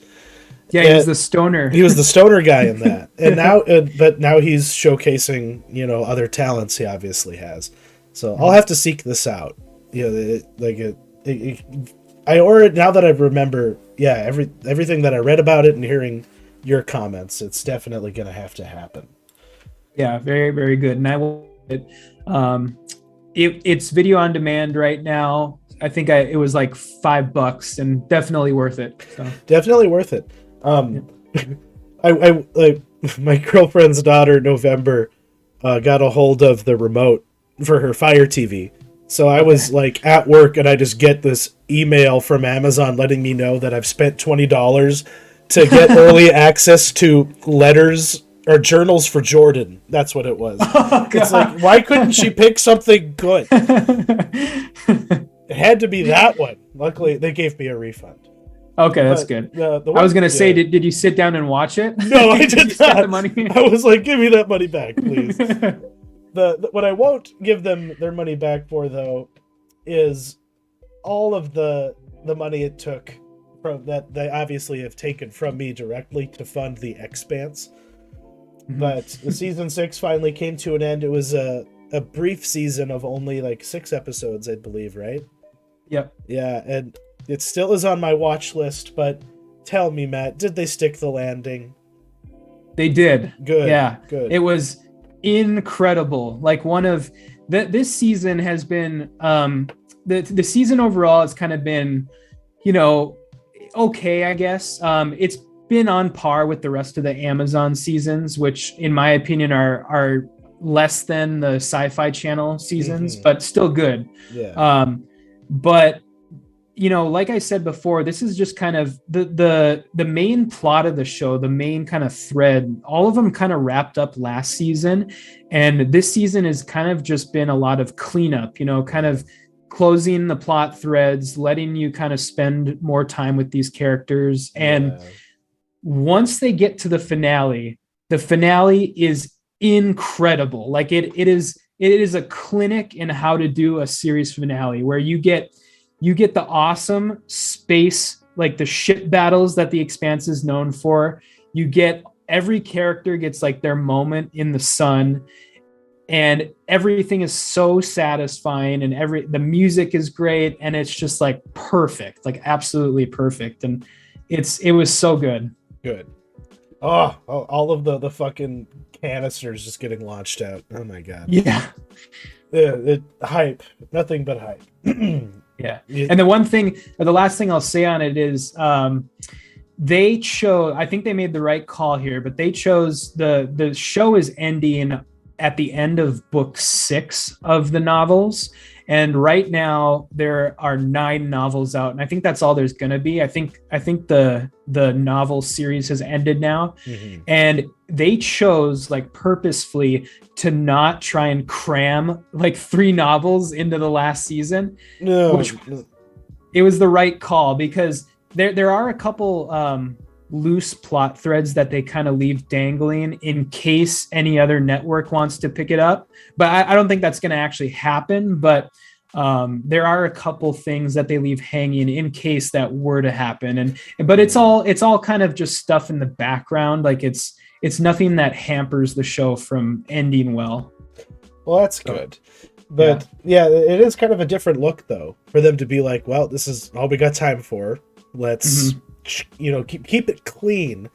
Speaker 1: Yeah, he was the stoner.
Speaker 2: He was the stoner guy in that, and but now he's showcasing, you know, other talents he obviously has. So I'll have to seek this out. You know, now that I remember, everything that I read about it and hearing your comments, it's definitely going to have to happen.
Speaker 1: Yeah, very, very good. And I will. It's video on demand right now. I think it was like $5 and definitely worth it. So. Definitely worth it.
Speaker 2: I my girlfriend's daughter November got a hold of the remote for her Fire TV. So I was like at work and I just get this email from Amazon letting me know that I've spent $20 to get early access to letters or journals for Jordan. That's what it was. Oh, it's like, why couldn't she pick something good? It had to be that one. Luckily, they gave me a refund.
Speaker 1: Okay, that's good. I was going to say, did you sit down and watch it?
Speaker 2: No, I did not. The money? I was like, give me that money back, please. What I won't give them their money back for, though, is all of the money it took from that they obviously have taken from me directly to fund the Expanse. But the season 6 finally came to an end. It was a brief season of only like 6 episodes, I believe, right?
Speaker 1: Yep.
Speaker 2: Yeah, and it still is on my watch list, but tell me, Matt, did they stick the landing?
Speaker 1: They did.
Speaker 2: Good.
Speaker 1: Yeah.
Speaker 2: Good.
Speaker 1: It was incredible. Like one of this season has been the season overall has kind of been, you know, okay, I guess. It's been on par with the rest of the Amazon seasons, which in my opinion are less than the Sci-Fi Channel seasons, but still good.
Speaker 2: Yeah.
Speaker 1: But you know, like I said before, this is just kind of the main plot of the show, the main kind of thread. All of them kind of wrapped up last season, and this season has kind of just been a lot of cleanup, you know, kind of closing the plot threads, letting you kind of spend more time with these characters. And once they get to the finale is incredible. Like it is a clinic in how to do a series finale where you get the awesome space, like the ship battles that the Expanse is known for. You get every character gets like their moment in the sun, and everything is so satisfying, and the music is great, and it's just like perfect, like absolutely perfect. And it was so good.
Speaker 2: Good. Oh, all of the fucking canisters just getting launched out. Oh my god.
Speaker 1: Yeah.
Speaker 2: Hype. Nothing but hype.
Speaker 1: Yeah. And the last thing I'll say on it is they chose, I think they made the right call here, but they chose the show is ending at the end of book 6 of the novels. And right now there are 9 novels out, and I think that's all there's going to be. I think the novel series has ended now, and they chose like purposefully to not try and cram like 3 novels into the last season. Which it was the right call, because there are a couple loose plot threads that they kind of leave dangling in case any other network wants to pick it up. But I don't think that's going to actually happen. But there are a couple things that they leave hanging in case that were to happen. But it's all kind of just stuff in the background. Like it's nothing that hampers the show from ending well.
Speaker 2: Well, that's good. But yeah, it is kind of a different look though, for them to be like, well, this is all we got time for. Let's keep it clean,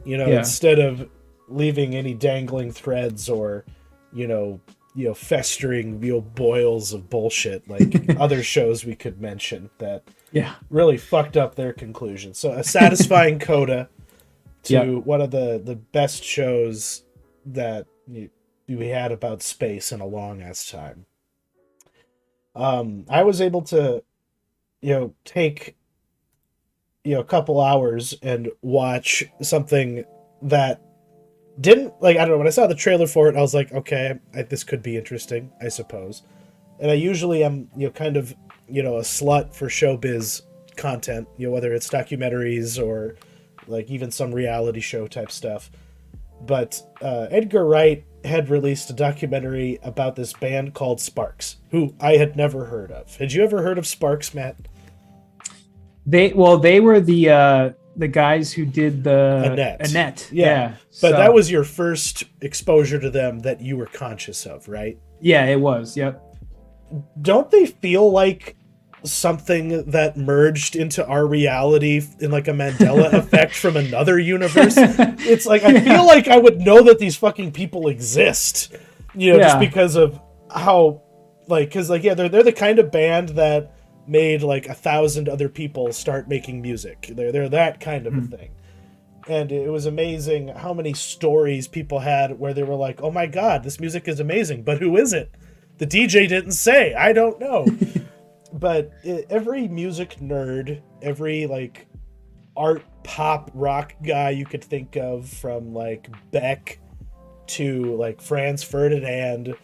Speaker 2: instead of leaving any dangling threads or festering boils of bullshit like other shows we could mention that really fucked up their conclusion. So a satisfying coda to one of the best shows that we had about space in a long ass time. I was able to take a couple hours and watch something that didn't, like, I don't know, when I saw the trailer for it, I was like, okay, this could be interesting, I suppose. And I usually am, kind of, a slut for showbiz content, whether it's documentaries or like even some reality show type stuff. But Edgar Wright had released a documentary about this band called Sparks, who I had never heard of. Had you ever heard of Sparks, Matt?
Speaker 1: They were the guys who did the Annette.
Speaker 2: Yeah. But that was your first exposure to them that you were conscious of, right?
Speaker 1: Yeah, it was. Yep.
Speaker 2: Don't they feel like something that merged into our reality in like a Mandela effect from another universe? It's like, I feel like I would know that these fucking people exist, just because of how, like, because like, they're the kind of band that made like 1,000 other people start making music. They're that kind of a thing. And it was amazing how many stories people had where they were like, oh my God, this music is amazing, but who is it? The DJ didn't say, I don't know. But every music nerd, every like art pop rock guy you could think of, from like Beck to like Franz Ferdinand,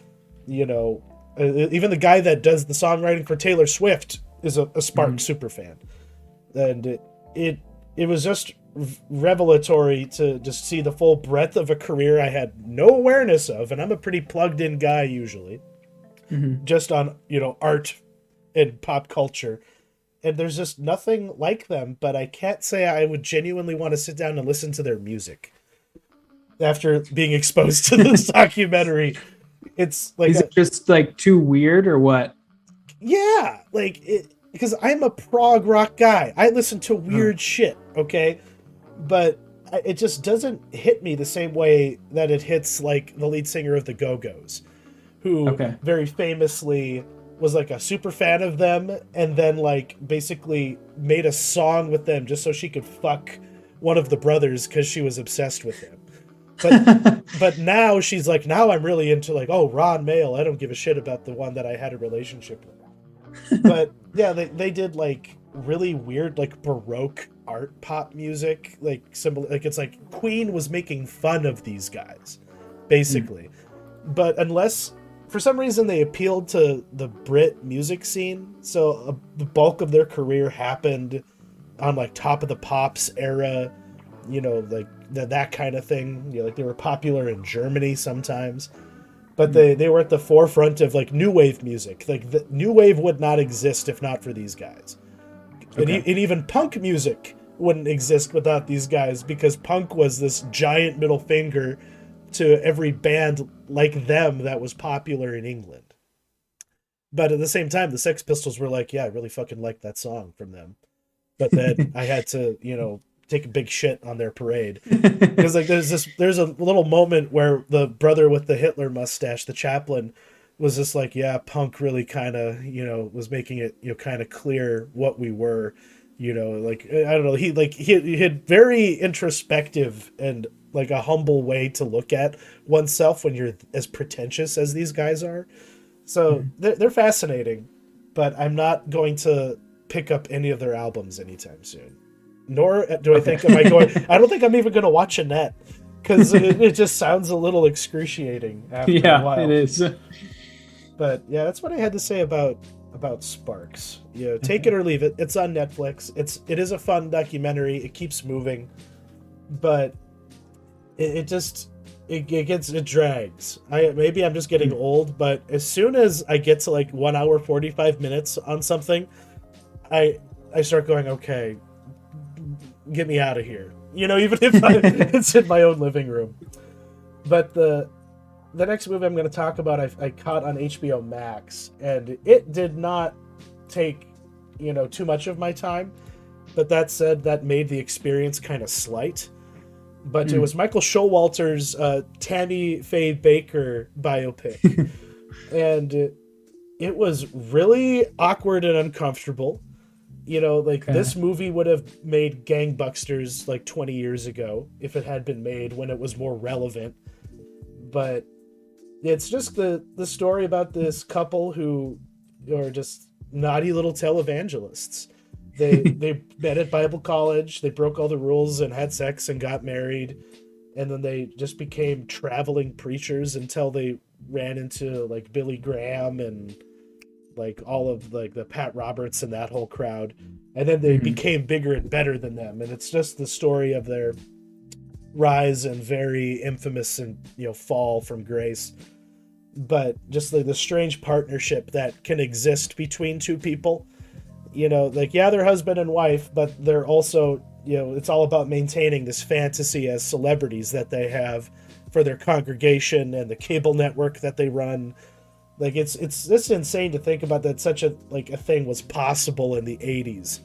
Speaker 2: even the guy that does the songwriting for Taylor Swift is a Sparks super fan. And it was just revelatory to just see the full breadth of a career I had no awareness of. And I'm a pretty plugged in guy usually, just on, art and pop culture, and there's just nothing like them. But I can't say I would genuinely want to sit down and listen to their music after being exposed to this documentary. It's like,
Speaker 1: is it just like too weird or what?
Speaker 2: Yeah, like because I'm a prog rock guy. I listen to weird shit, okay, but it just doesn't hit me the same way that it hits like the lead singer of the Go-Go's, who very famously was like a super fan of them, and then like basically made a song with them just so she could fuck one of the brothers because she was obsessed with him. But now she's like, now I'm really into like, oh, Ron Mail. I don't give a shit about the one that I had a relationship with. But yeah, they did like really weird like Baroque art pop music, like symbol, like it's like Queen was making fun of these guys, basically. But unless for some reason they appealed to the Brit music scene, so the bulk of their career happened on like Top of the Pops era, like that kind of thing. Like they were popular in Germany sometimes, but they were at the forefront of like new wave music. Like the new wave would not exist if not for these guys. And even punk music wouldn't exist without these guys, because punk was this giant middle finger to every band like them that was popular in England. But at the same time, the Sex Pistols were like, yeah, I really fucking like that song from them. But then I had to, take a big shit on their parade. Because like there's a little moment where the brother with the Hitler mustache, the chaplain, was just like, yeah, punk really kind of, was making it, kind of clear what we were, like, I don't know. He had very introspective and like a humble way to look at oneself when you're as pretentious as these guys are. So they're fascinating, but I'm not going to pick up any of their albums anytime soon. Nor do I think am I going. I don't think I'm even going to watch Annette, because it just sounds a little excruciating after a while.
Speaker 1: It is.
Speaker 2: But yeah, that's what I had to say about Sparks. Take it or leave it. It's on Netflix. It is a fun documentary. It keeps moving, but it drags. Maybe I'm just getting old, but as soon as I get to like 1 hour 45 minutes on something, I start going, okay, get me out of here. Even if it's in my own living room. But the next movie I'm going to talk about, I caught on HBO Max, and it did not take, too much of my time. But that said, that made the experience kind of slight. but it was Michael Showalter's Tammy Faye Baker biopic. And it was really awkward and uncomfortable. This movie would have made gangbusters like 20 years ago if it had been made when it was more relevant. But it's just the story about this couple who are just naughty little televangelists. They met at Bible college, they broke all the rules and had sex and got married, and then they just became traveling preachers until they ran into like Billy Graham and like all of like the Pat Roberts and that whole crowd, and then they became bigger and better than them. And it's just the story of their rise and very infamous and fall from grace, but just like the strange partnership that can exist between two people. They're husband and wife, but they're also, it's all about maintaining this fantasy as celebrities that they have for their congregation and the cable network that they run. Like it's just insane to think about that such a thing was possible in the 80s.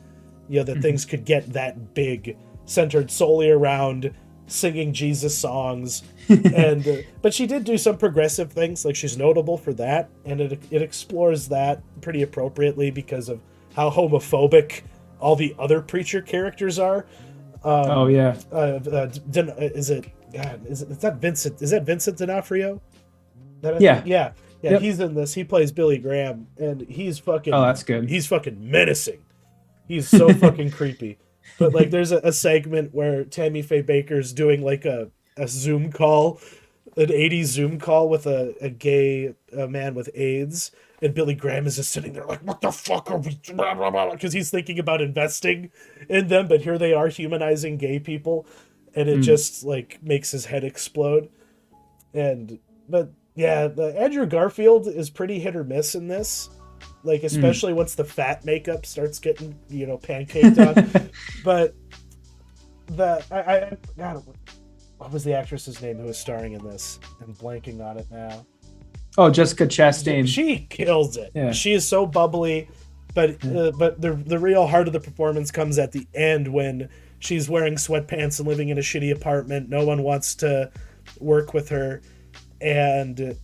Speaker 2: That things could get that big, centered solely around singing Jesus songs. And but she did do some progressive things, like she's notable for that, and it explores that pretty appropriately because of how homophobic all the other preacher characters are. Is that Vincent? Is that Vincent D'Onofrio? Yeah. Yep. He's in this. He plays Billy Graham, and he's fucking.
Speaker 1: Oh, that's good.
Speaker 2: He's fucking menacing. He's so fucking creepy. But like, there's a segment where Tammy Faye Baker's doing like a Zoom call, an 80s Zoom call with a gay man with AIDS. And Billy Graham is just sitting there like, what the fuck are we... Because he's thinking about investing in them, but here they are humanizing gay people. And it just, like, makes his head explode. But, yeah, the Andrew Garfield is pretty hit or miss in this. Like, especially once the fat makeup starts getting, pancaked on. But, God, what was the actress's name who was starring in this? I'm blanking on it now.
Speaker 1: Oh, Jessica Chastain.
Speaker 2: She kills it.
Speaker 1: Yeah.
Speaker 2: She is so bubbly, but the real heart of the performance comes at the end when she's wearing sweatpants and living in a shitty apartment. No one wants to work with her, and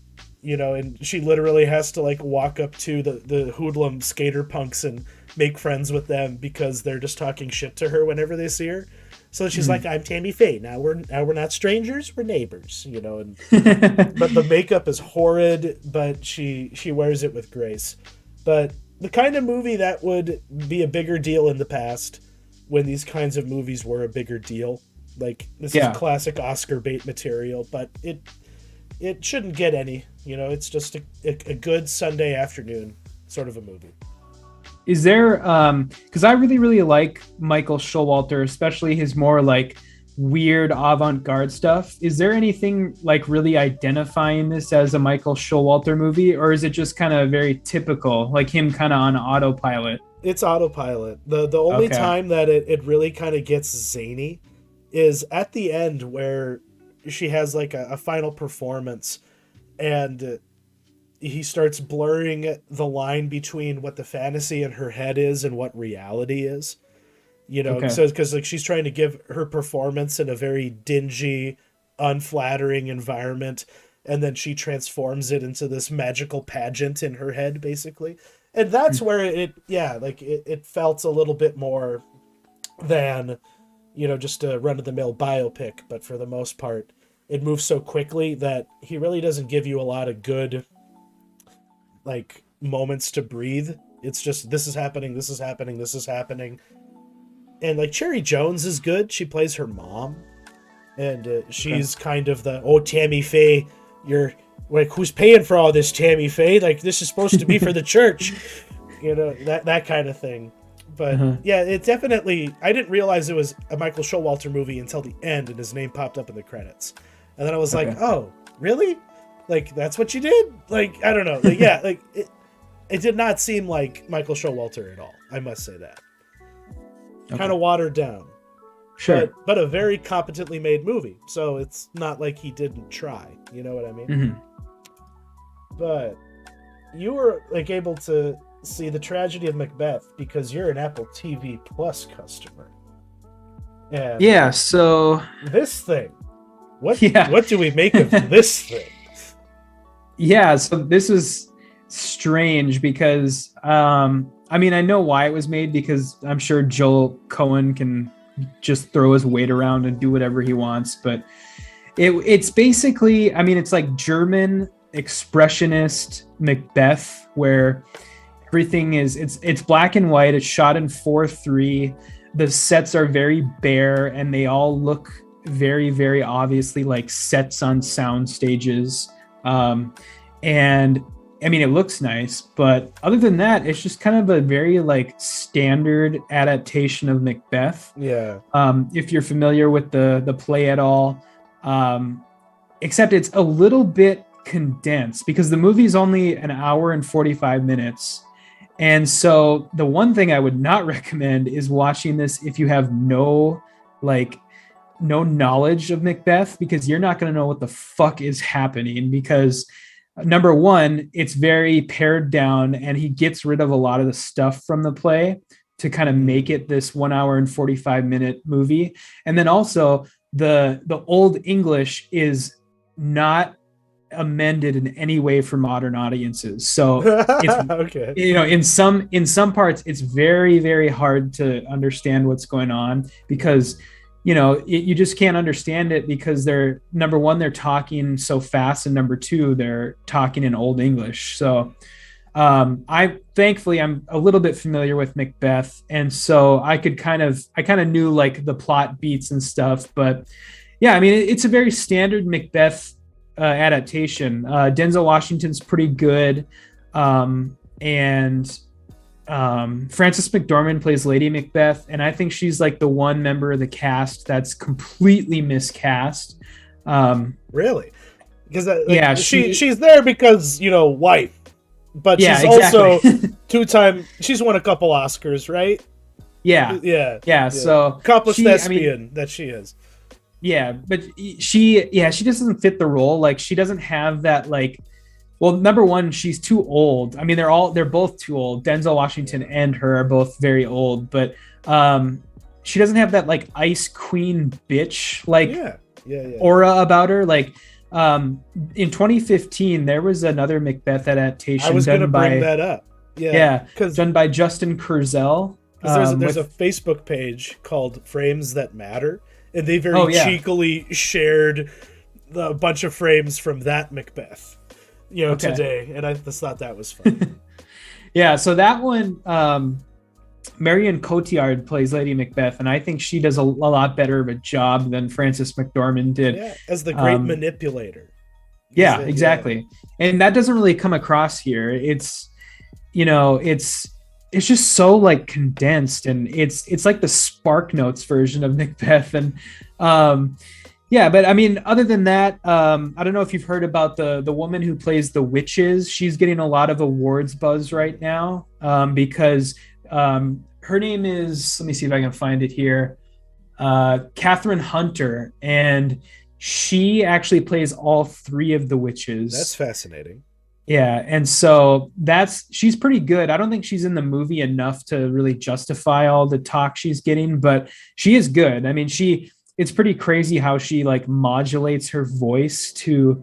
Speaker 2: and she literally has to like walk up to the hoodlum skater punks and make friends with them because they're just talking shit to her whenever they see her. So she's like, I'm Tammy Faye. Now we're not strangers, we're neighbors, and but the makeup is horrid, but she wears it with grace. But the kind of movie that would be a bigger deal in the past, when these kinds of movies were a bigger deal. Like, this is classic Oscar bait material, but it shouldn't get any, it's just a good Sunday afternoon sort of a movie.
Speaker 1: Is there, because I really like Michael Showalter, especially his more like weird avant-garde stuff. Is there anything like really identifying this as a Michael Showalter movie, or is it just kind of very typical, like him kind of on autopilot?
Speaker 2: It's autopilot. The only time that it really kind of gets zany is at the end, where she has like a final performance, and he starts blurring the line between what the fantasy in her head is and what reality is. So because like she's trying to give her performance in a very dingy, unflattering environment, and then she transforms it into this magical pageant in her head, basically. And that's where it felt a little bit more than, just a run-of-the-mill biopic. But for the most part, it moves so quickly that he really doesn't give you a lot of good like moments to breathe. It's just, this is happening, this is happening, this is happening. And like Cherry Jones is good. She plays her mom, and she's kind of the, Tammy Faye, you're like, who's paying for all this, Tammy Faye? Like, this is supposed to be for the church, that kind of thing. But yeah, it definitely, I didn't realize it was a Michael Showalter movie until the end and his name popped up in the credits. And then I was like, oh, really? Like, that's what you did? Like, I don't know. Like, yeah, like, it did not seem like Michael Showalter at all. I must say that. Kind of watered down.
Speaker 1: Sure.
Speaker 2: But a very competently made movie. So it's not like he didn't try. You know what I mean? But you were, like, able to see the Tragedy of Macbeth because you're an Apple TV Plus customer. And
Speaker 1: Yeah. So
Speaker 2: this thing,
Speaker 1: yeah.
Speaker 2: what do we make of this thing?
Speaker 1: Yeah. So this is strange because I mean, I know why it was made because I'm sure Joel Cohen can just throw his weight around and do whatever he wants. But it's basically, I mean, it's like German expressionist Macbeth, where everything is it's black and white. It's shot in 4:3. The sets are very bare, and they all look very, very obviously like sets on sound stages. And I mean, it looks nice, but other than that, it's just kind of a very like standard adaptation of Macbeth.
Speaker 2: Yeah.
Speaker 1: If you're familiar with the play at all, except it's a little bit condensed because the movie's only an hour and 45 minutes. And so the one thing I would not recommend is watching this if you have no knowledge of Macbeth, because you're not going to know what the fuck is happening, because number one, it's very pared down and he gets rid of a lot of the stuff from the play to kind of make it this 1 hour and 45-minute movie. And then also the Old English is not amended in any way for modern audiences. So it's
Speaker 2: okay.
Speaker 1: You know, in some parts it's very, very hard to understand what's going on, because you know, you just can't understand it because they're, number one, they're talking so fast, and number two, they're talking in Old English. So I'm a little bit familiar with Macbeth, and so I kind of knew like the plot beats and stuff. But yeah, I mean, it's a very standard Macbeth adaptation. Denzel Washington's pretty good, and Frances McDormand plays Lady Macbeth, and I think she's like the one member of the cast that's completely miscast.
Speaker 2: Really? Because
Speaker 1: yeah,
Speaker 2: she's there because, you know, wife, but
Speaker 1: yeah,
Speaker 2: she's
Speaker 1: exactly.
Speaker 2: also two-time. She's won a couple Oscars, right?
Speaker 1: Yeah. So
Speaker 2: accomplished thespian that she is.
Speaker 1: Yeah, but she doesn't fit the role. Like, she doesn't have that like. Well, number one, she's too old. I mean, they're both too old. Denzel Washington and her are both very old, but she doesn't have that like ice queen bitch like aura about her. Like in 2015, there was another Macbeth adaptation.
Speaker 2: I was going to bring that up.
Speaker 1: Yeah, done by Justin Kurzel.
Speaker 2: There's a Facebook page called Frames That Matter, and they very cheekily shared a bunch of frames from that Macbeth. You know, today, and I just thought that was fun.
Speaker 1: Yeah, so that one, Marion Cotillard plays Lady Macbeth, and I think she does a lot better of a job than Frances McDormand did.
Speaker 2: Yeah, as the great manipulator.
Speaker 1: Yeah, exactly. Yeah. And that doesn't really come across here. It's, you know, it's just so like condensed, and it's like the Spark Notes version of Macbeth. And yeah, but I mean, other than that, I don't know if you've heard about the woman who plays the witches. She's getting a lot of awards buzz right now because her name is, let me see if I can find it here, Catherine Hunter, and she actually plays all three of the witches.
Speaker 2: That's fascinating.
Speaker 1: Yeah, and so she's pretty good. I don't think she's in the movie enough to really justify all the talk she's getting, but she is good. I mean, it's pretty crazy how she like modulates her voice to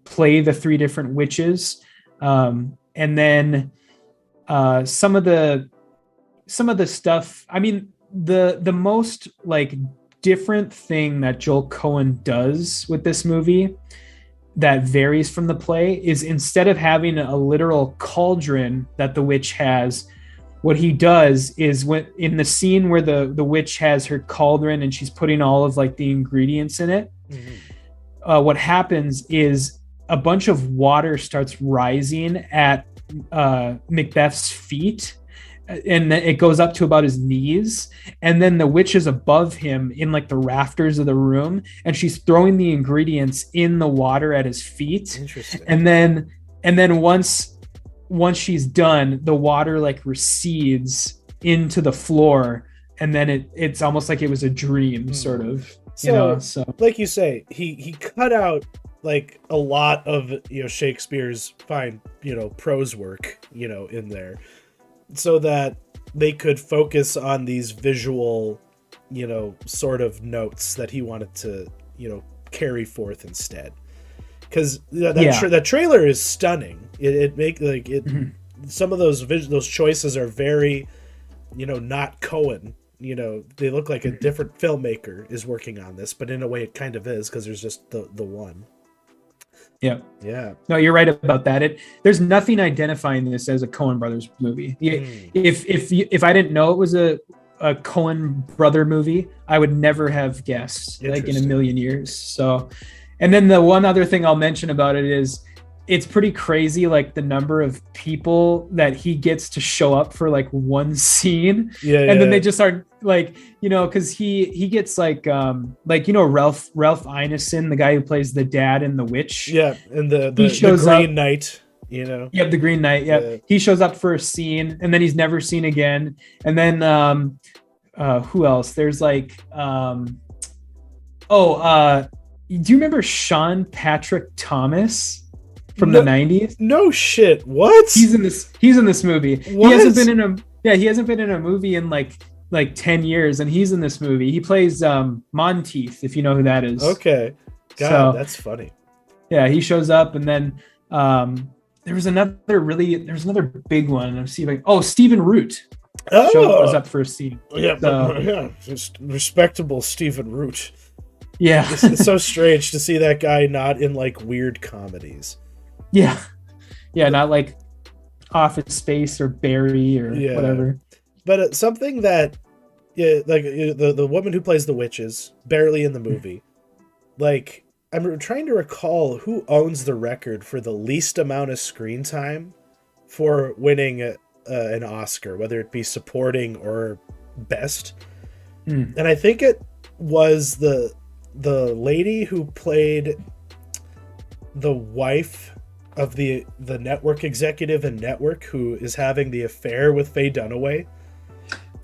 Speaker 1: play the three different witches. And then some of the stuff, I mean, the most like different thing that Joel Cohen does with this movie that varies from the play is, instead of having a literal cauldron that the witch has, what he does is, when in the scene where the witch has her cauldron and she's putting all of like the ingredients in it, what happens is a bunch of water starts rising at Macbeth's feet, and it goes up to about his knees, and then the witch is above him in like the rafters of the room, and she's throwing the ingredients in the water at his feet.
Speaker 2: Interesting.
Speaker 1: And then once she's done, the water like recedes into the floor, and then it's almost like it was a dream, sort of. So
Speaker 2: like you say, he cut out like a lot of, you know, Shakespeare's fine, you know, prose work, you know, in there, so that they could focus on these visual sort of notes that he wanted to, carry forth instead. Because that trailer is stunning.
Speaker 1: Mhm.
Speaker 2: Some of those choices are very, not Cohen. They look like a different filmmaker is working on this, but in a way it kind of is, because there's just the one.
Speaker 1: Yeah.
Speaker 2: Yeah.
Speaker 1: No, you're right about that. There's nothing identifying this as a Coen Brothers movie. If I didn't know it was a Coen brother movie, I would never have guessed, like, in a million years. So, and then the one other thing I'll mention about it is it's pretty crazy, like the number of people that he gets to show up for like one scene. And then they just are like, because he gets like Ralph Ineson, the guy who plays the dad in The Witch.
Speaker 2: Yeah, and the Green Knight,
Speaker 1: Yep, the Green Knight. Yeah. He shows up for a scene and then he's never seen again. And then who else? There's like do you remember Sean Patrick Thomas from the 90s?
Speaker 2: No shit. What?
Speaker 1: He's in this movie.
Speaker 2: What?
Speaker 1: He hasn't been in a movie in like 10 years, and he's in this movie. He plays Monteith, if you know who that is.
Speaker 2: Okay. God, that's funny.
Speaker 1: Yeah, he shows up, and then there's another big one. I'm seeing Stephen Root shows up for a scene.
Speaker 2: Yeah, just respectable Stephen Root.
Speaker 1: Yeah.
Speaker 2: It's so strange to see that guy not in like weird comedies.
Speaker 1: Yeah, not like Office Space or Barry or whatever.
Speaker 2: But something that, like the woman who plays the witches, barely in the movie. Like, I'm trying to recall who owns the record for the least amount of screen time for winning an Oscar, whether it be supporting or best. And I think it was the lady who played the wife of the network executive in Network, who is having the affair with Faye Dunaway.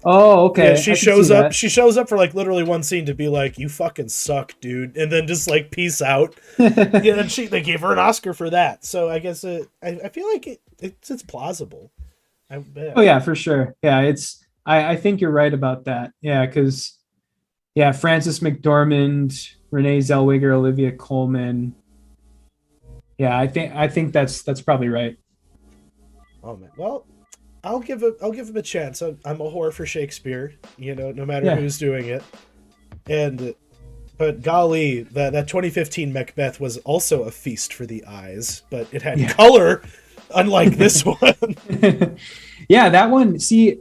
Speaker 1: Oh, okay.
Speaker 2: Yeah, she shows up. She shows up for like literally one scene to be like, "You fucking suck, dude," and then just like peace out. And they gave her an Oscar for that. So I guess I feel like it's plausible.
Speaker 1: Oh yeah, for sure. Yeah, I think you're right about that. Yeah, because Frances McDormand, Renee Zellweger, Olivia Colman. Yeah, I think that's probably right.
Speaker 2: Oh man, well, I'll give him a chance. I'm a whore for Shakespeare, no matter who's doing it. But golly, that 2015 Macbeth was also a feast for the eyes, but it had color, unlike this one.
Speaker 1: Yeah, that one. See,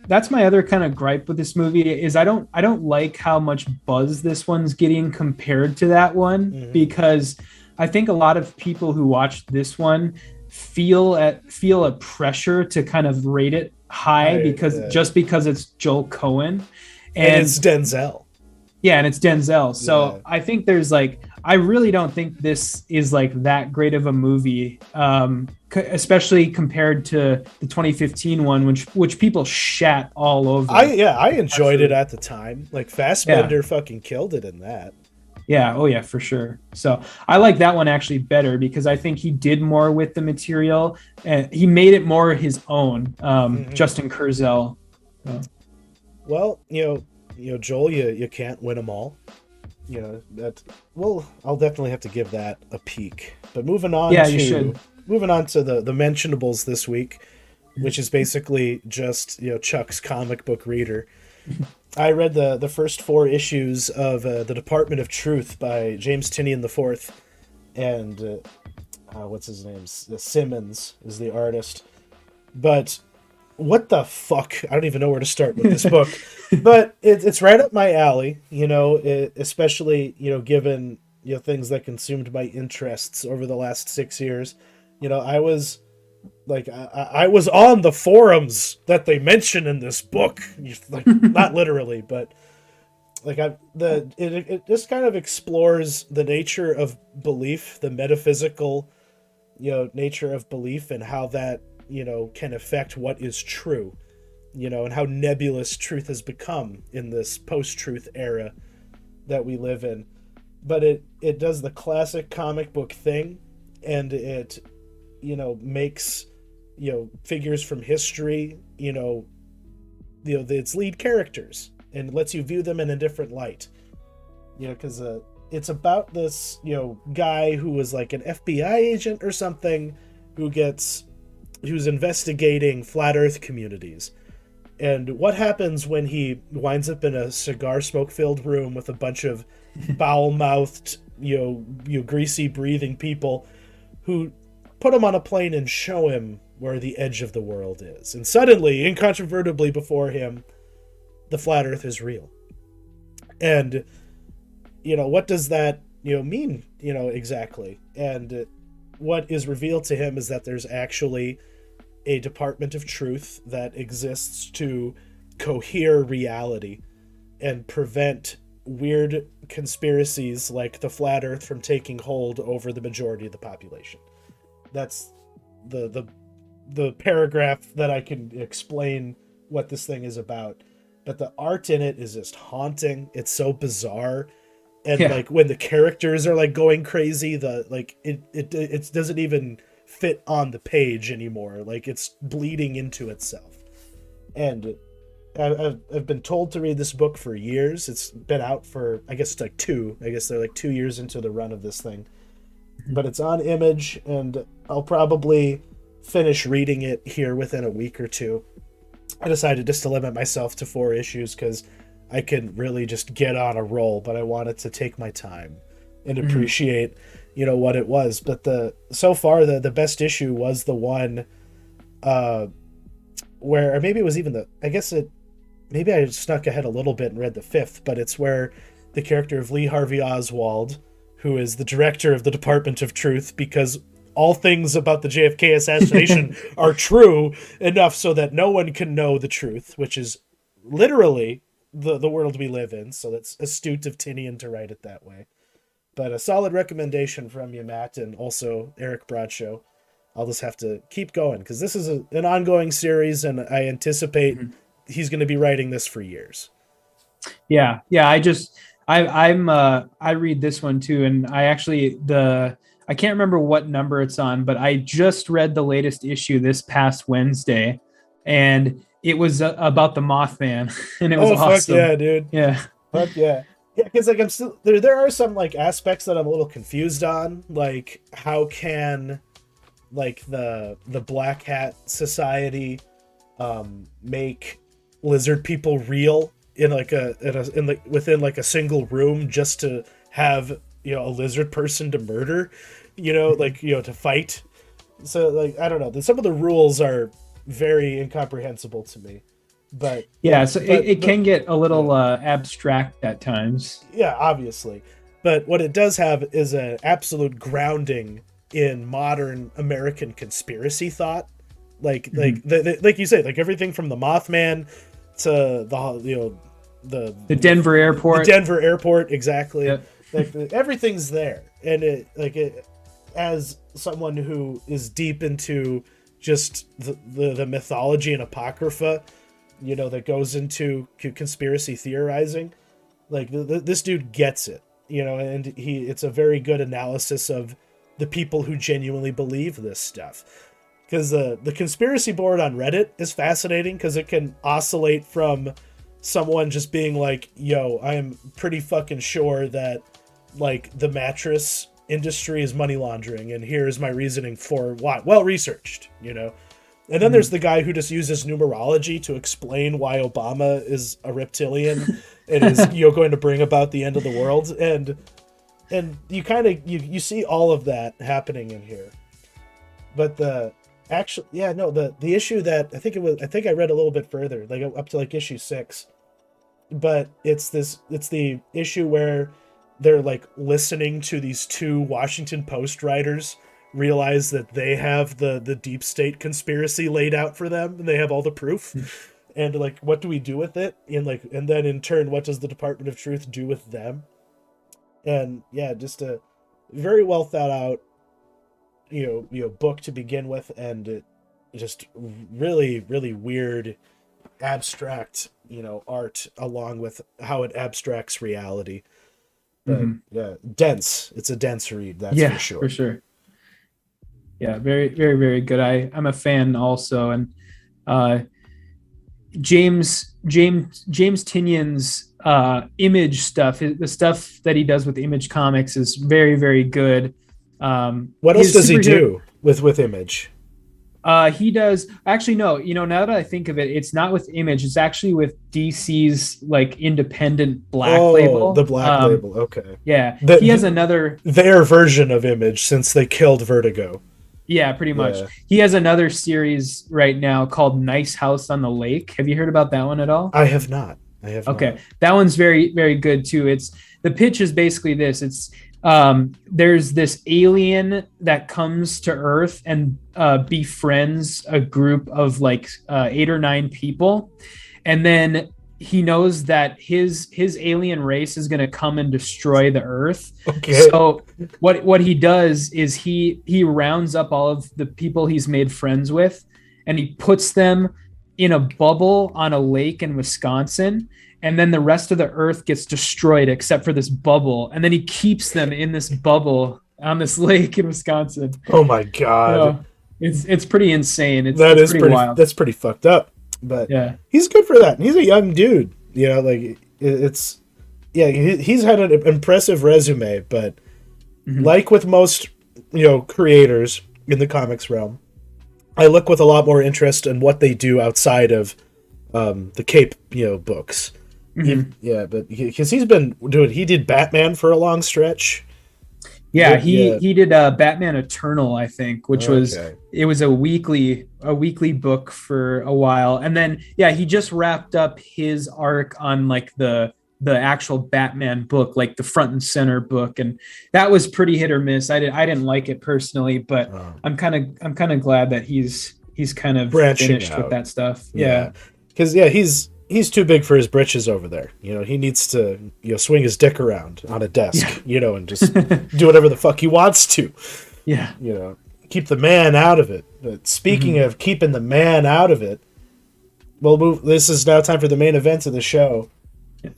Speaker 1: that's my other kind of gripe with this movie is I don't like how much buzz this one's getting compared to that one, because I think a lot of people who watch this one feel a pressure to kind of rate it high because it's Joel Coen and
Speaker 2: it's Denzel.
Speaker 1: Yeah, and it's Denzel. So I think there's I really don't think this is that great of a movie, especially compared to the 2015 one, which people shat all over.
Speaker 2: I enjoyed it at the time. Fassbender fucking killed it in that.
Speaker 1: Yeah, oh yeah, for sure. So I like that one actually better because I think he did more with the material and he made it more his own. Justin Kurzel.
Speaker 2: Well, Joel, you can't win them all. I'll definitely have to give that a peek. But moving on to the Mentionables this week, which is basically just Chuck's comic book reader. I read the first 4 issues of The Department of Truth by James Tynion IV, and what's his name? Simmons is the artist. But what the fuck? I don't even know where to start with this book. But it's right up my alley, especially given things that consumed my interests over the last 6 years. I was I was on the forums that they mention in this book, not literally, but it just kind of explores the nature of belief, the metaphysical, nature of belief, and how that can affect what is true, and how nebulous truth has become in this post-truth era that we live in. But it does the classic comic book thing, and it makes figures from history its lead characters, and lets you view them in a different light. Because it's about this guy who was like an FBI agent or something who's investigating flat Earth communities. And what happens when he winds up in a cigar smoke filled room with a bunch of foul mouthed, greasy breathing people who put him on a plane and show him where the edge of the world is. And suddenly, incontrovertibly before him, the flat Earth is real. And, what does that, mean, exactly? And what is revealed to him is that there's actually a Department of Truth that exists to cohere reality and prevent weird conspiracies like the flat Earth from taking hold over the majority of the population. That's the paragraph that I can explain what this thing is about. But the art in it is just haunting. It's so bizarre. And like when the characters are like going crazy, it doesn't even fit on the page anymore. Like it's bleeding into itself. And I've been told to read this book for years. It's been out for, I guess it's like they're like 2 years into the run of this thing. But it's on Image, and I'll probably finish reading it here within a week or two. I decided just to limit myself to 4 issues because I can really just get on a roll, but I wanted to take my time and appreciate, what it was. But so far the best issue was the one where, or maybe it was even maybe I snuck ahead a little bit and read the 5th, but it's where the character of Lee Harvey Oswald, who is the director of the Department of Truth, because all things about the JFK assassination are true enough so that no one can know the truth, which is literally the world we live in. So that's astute of Tinian to write it that way. But a solid recommendation from you, Matt, and also Eric Broadshow. I'll just have to keep going because this is an ongoing series, and I anticipate he's going to be writing this for years.
Speaker 1: Yeah. I read this one too, and I can't remember what number it's on, but I just read the latest issue this past Wednesday, and it was about the Mothman, and it was awesome.
Speaker 2: Fuck yeah, dude.
Speaker 1: Yeah.
Speaker 2: Fuck yeah. Yeah, because like I'm still there are some like aspects that I'm a little confused on, like how can like the Black Hat Society make lizard people real in like within like a single room just to have a lizard person to murder, to fight. So like I don't know, some of the rules are very incomprehensible to me. But
Speaker 1: it can get a little abstract at times.
Speaker 2: Yeah, obviously. But what it does have is an absolute grounding in modern American conspiracy thought. Like like you say, like everything from the Mothman to the
Speaker 1: Denver airport.
Speaker 2: The Denver airport, exactly.
Speaker 1: Yep.
Speaker 2: Like everything's there. And it as someone who is deep into just the mythology and apocrypha, that goes into conspiracy theorizing, like this dude gets it, and it's a very good analysis of the people who genuinely believe this stuff. Because the conspiracy board on Reddit is fascinating because it can oscillate from someone just being like, yo, I am pretty fucking sure that like the mattress industry is money laundering, and here's my reasoning for why. Well researched, And then there's the guy who just uses numerology to explain why Obama is a reptilian and is going to bring about the end of the world. And you kind of you see all of that happening in here. But the issue that I think I read a little bit further, like up to like issue 6. But it's the issue where they're like listening to these 2 Washington Post writers realize that they have the deep state conspiracy laid out for them, and they have all the proof. And like, what do we do with it? And then in turn, what does the Department of Truth do with them? And yeah, just a very well thought out, book to begin with, and just really, really weird, abstract, art along with how it abstracts reality. But yeah, dense. It's a dense read, that's for sure.
Speaker 1: For sure. Yeah, very, very, very good. I'm a fan also, and James Tynion's Image stuff, the stuff that he does with Image Comics is very, very good.
Speaker 2: What else does he do with Image?
Speaker 1: He does actually no. Now that I think of it, it's not with Image. It's actually with DC's like independent Black label.
Speaker 2: The Black label. Okay.
Speaker 1: Yeah, he has
Speaker 2: their version of Image since they killed Vertigo.
Speaker 1: Yeah, pretty much. Yeah. He has another series right now called Nice House on the Lake. Have you heard about that one at all?
Speaker 2: I have not.
Speaker 1: Okay, that one's very, very good too. The pitch is basically this. It's there's this alien that comes to Earth and befriends a group of like 8 or 9 people, and then he knows that his alien race is going to come and destroy the Earth.
Speaker 2: Okay.
Speaker 1: So what he does is he rounds up all of the people he's made friends with, and he puts them in a bubble on a lake in Wisconsin. And then the rest of the Earth gets destroyed except for this bubble. And then he keeps them in this bubble on this lake in Wisconsin.
Speaker 2: Oh my God.
Speaker 1: It's pretty insane. It's pretty wild.
Speaker 2: That's pretty fucked up. But
Speaker 1: yeah,
Speaker 2: he's good for that. He's a young dude. Like he's had an impressive resume, but like with most, creators in the comics realm, I look with a lot more interest in what they do outside of the Cape, books.
Speaker 1: Mm-hmm.
Speaker 2: But because he did Batman for a long stretch.
Speaker 1: Yeah, he did Batman Eternal, I think, which was a weekly book for a while, and then he just wrapped up his arc on like the actual Batman book, like the front and center book, and that was pretty hit or miss. I didn't like it personally, but I'm kind of glad that he's kind of finished with that stuff. Yeah,
Speaker 2: because he's too big for his britches over there. He needs to swing his dick around on a desk, and just do whatever the fuck he wants to.
Speaker 1: Yeah.
Speaker 2: Keep the man out of it. But speaking of keeping the man out of it, this is now time for the main event of the show.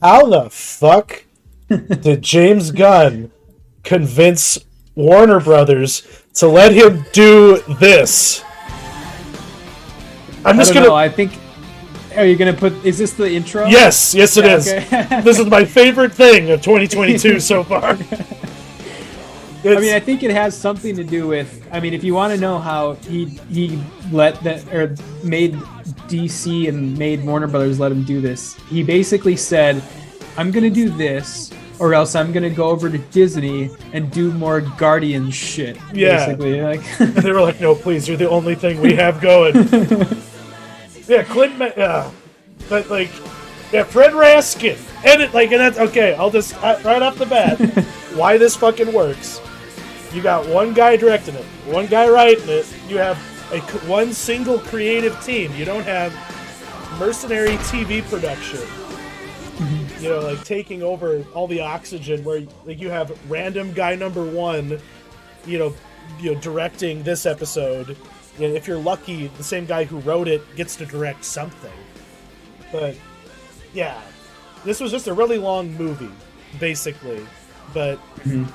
Speaker 2: How the fuck did James Gunn convince Warner Brothers to let him do this?
Speaker 1: I think... Are you going to put... Is this the intro?
Speaker 2: Yes it is. Okay. This is my favorite thing of 2022 so far.
Speaker 1: I think it has something to do with... if you want to know how he made DC and made Warner Brothers let him do this, he basically said, I'm going to do this, or else I'm going to go over to Disney and do more Guardian shit.
Speaker 2: Yeah.
Speaker 1: Basically.
Speaker 2: And they were like, no, please, you're the only thing we have going. Yeah, Fred Raskin, and that's okay. I'll just right off the bat, why this fucking works. You got one guy directing it, one guy writing it. You have one single creative team. You don't have mercenary TV production. Taking over all the oxygen. Where you have random guy number one, directing this episode. And if you're lucky, the same guy who wrote it gets to direct something. But, this was just a really long movie, basically. But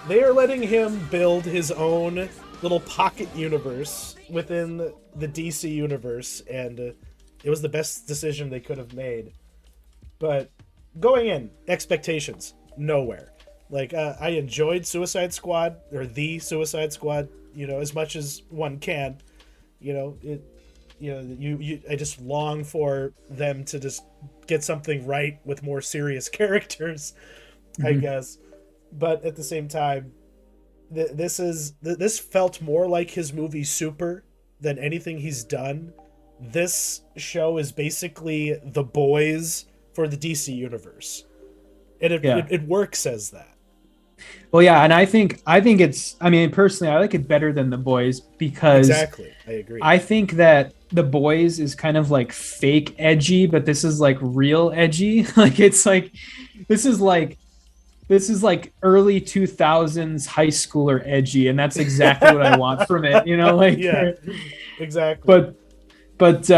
Speaker 2: they are letting him build his own little pocket universe within the DC universe, and it was the best decision they could have made. But going in, expectations, nowhere. I enjoyed Suicide Squad, or the Suicide Squad, as much as one can. I just long for them to just get something right with more serious characters, I guess. But at the same time, this felt more like his movie Super than anything he's done. This show is basically The Boys for the DC universe, and it works as that.
Speaker 1: Well, yeah, and I think it's... personally, I like it better than The Boys because...
Speaker 2: Exactly, I agree.
Speaker 1: I think that The Boys is kind of like fake edgy, but this is like real edgy. This is like early 2000s high schooler edgy, and that's exactly what I want from it.
Speaker 2: Yeah, exactly.
Speaker 1: But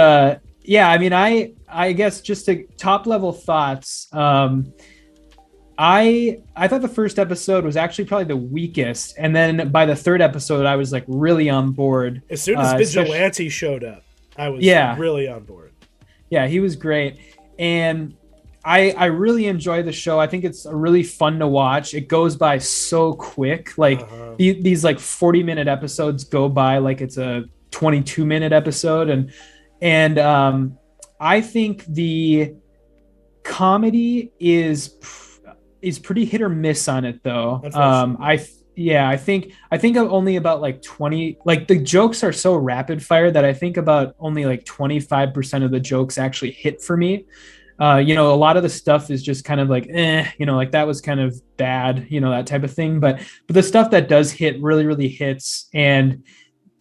Speaker 1: I guess just to top level thoughts. I thought the first episode was actually probably the weakest, and then by the third episode, I was really on board.
Speaker 2: As soon as Vigilante showed up, I was really on board.
Speaker 1: Yeah, he was great. And I really enjoy the show. I think it's really fun to watch. It goes by so quick. Like these like 40-minute episodes go by like it's a 22-minute episode. And I think the comedy is pretty hit or miss on it though. I think only about like 20, like the jokes are so rapid fire that I think about only like 25% of the jokes actually hit for me. A lot of the stuff is just kind of like, like that was kind of bad, that type of thing. But the stuff that does hit really, really hits. And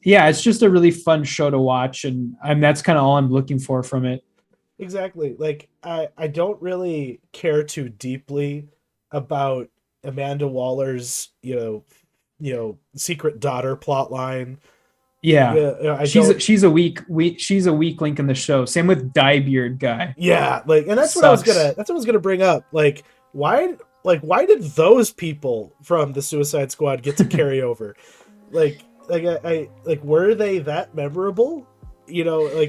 Speaker 1: yeah, it's just a really fun show to watch. And that's kind of all I'm looking for from it.
Speaker 2: Exactly. Like I don't really care too deeply about Amanda Waller's, secret daughter plot line.
Speaker 1: Yeah, she's a weak link in the show. Same with Diebeard guy.
Speaker 2: Yeah, like, and that's what I was gonna bring up. Like, why did those people from the Suicide Squad get to carry over? I were they that memorable?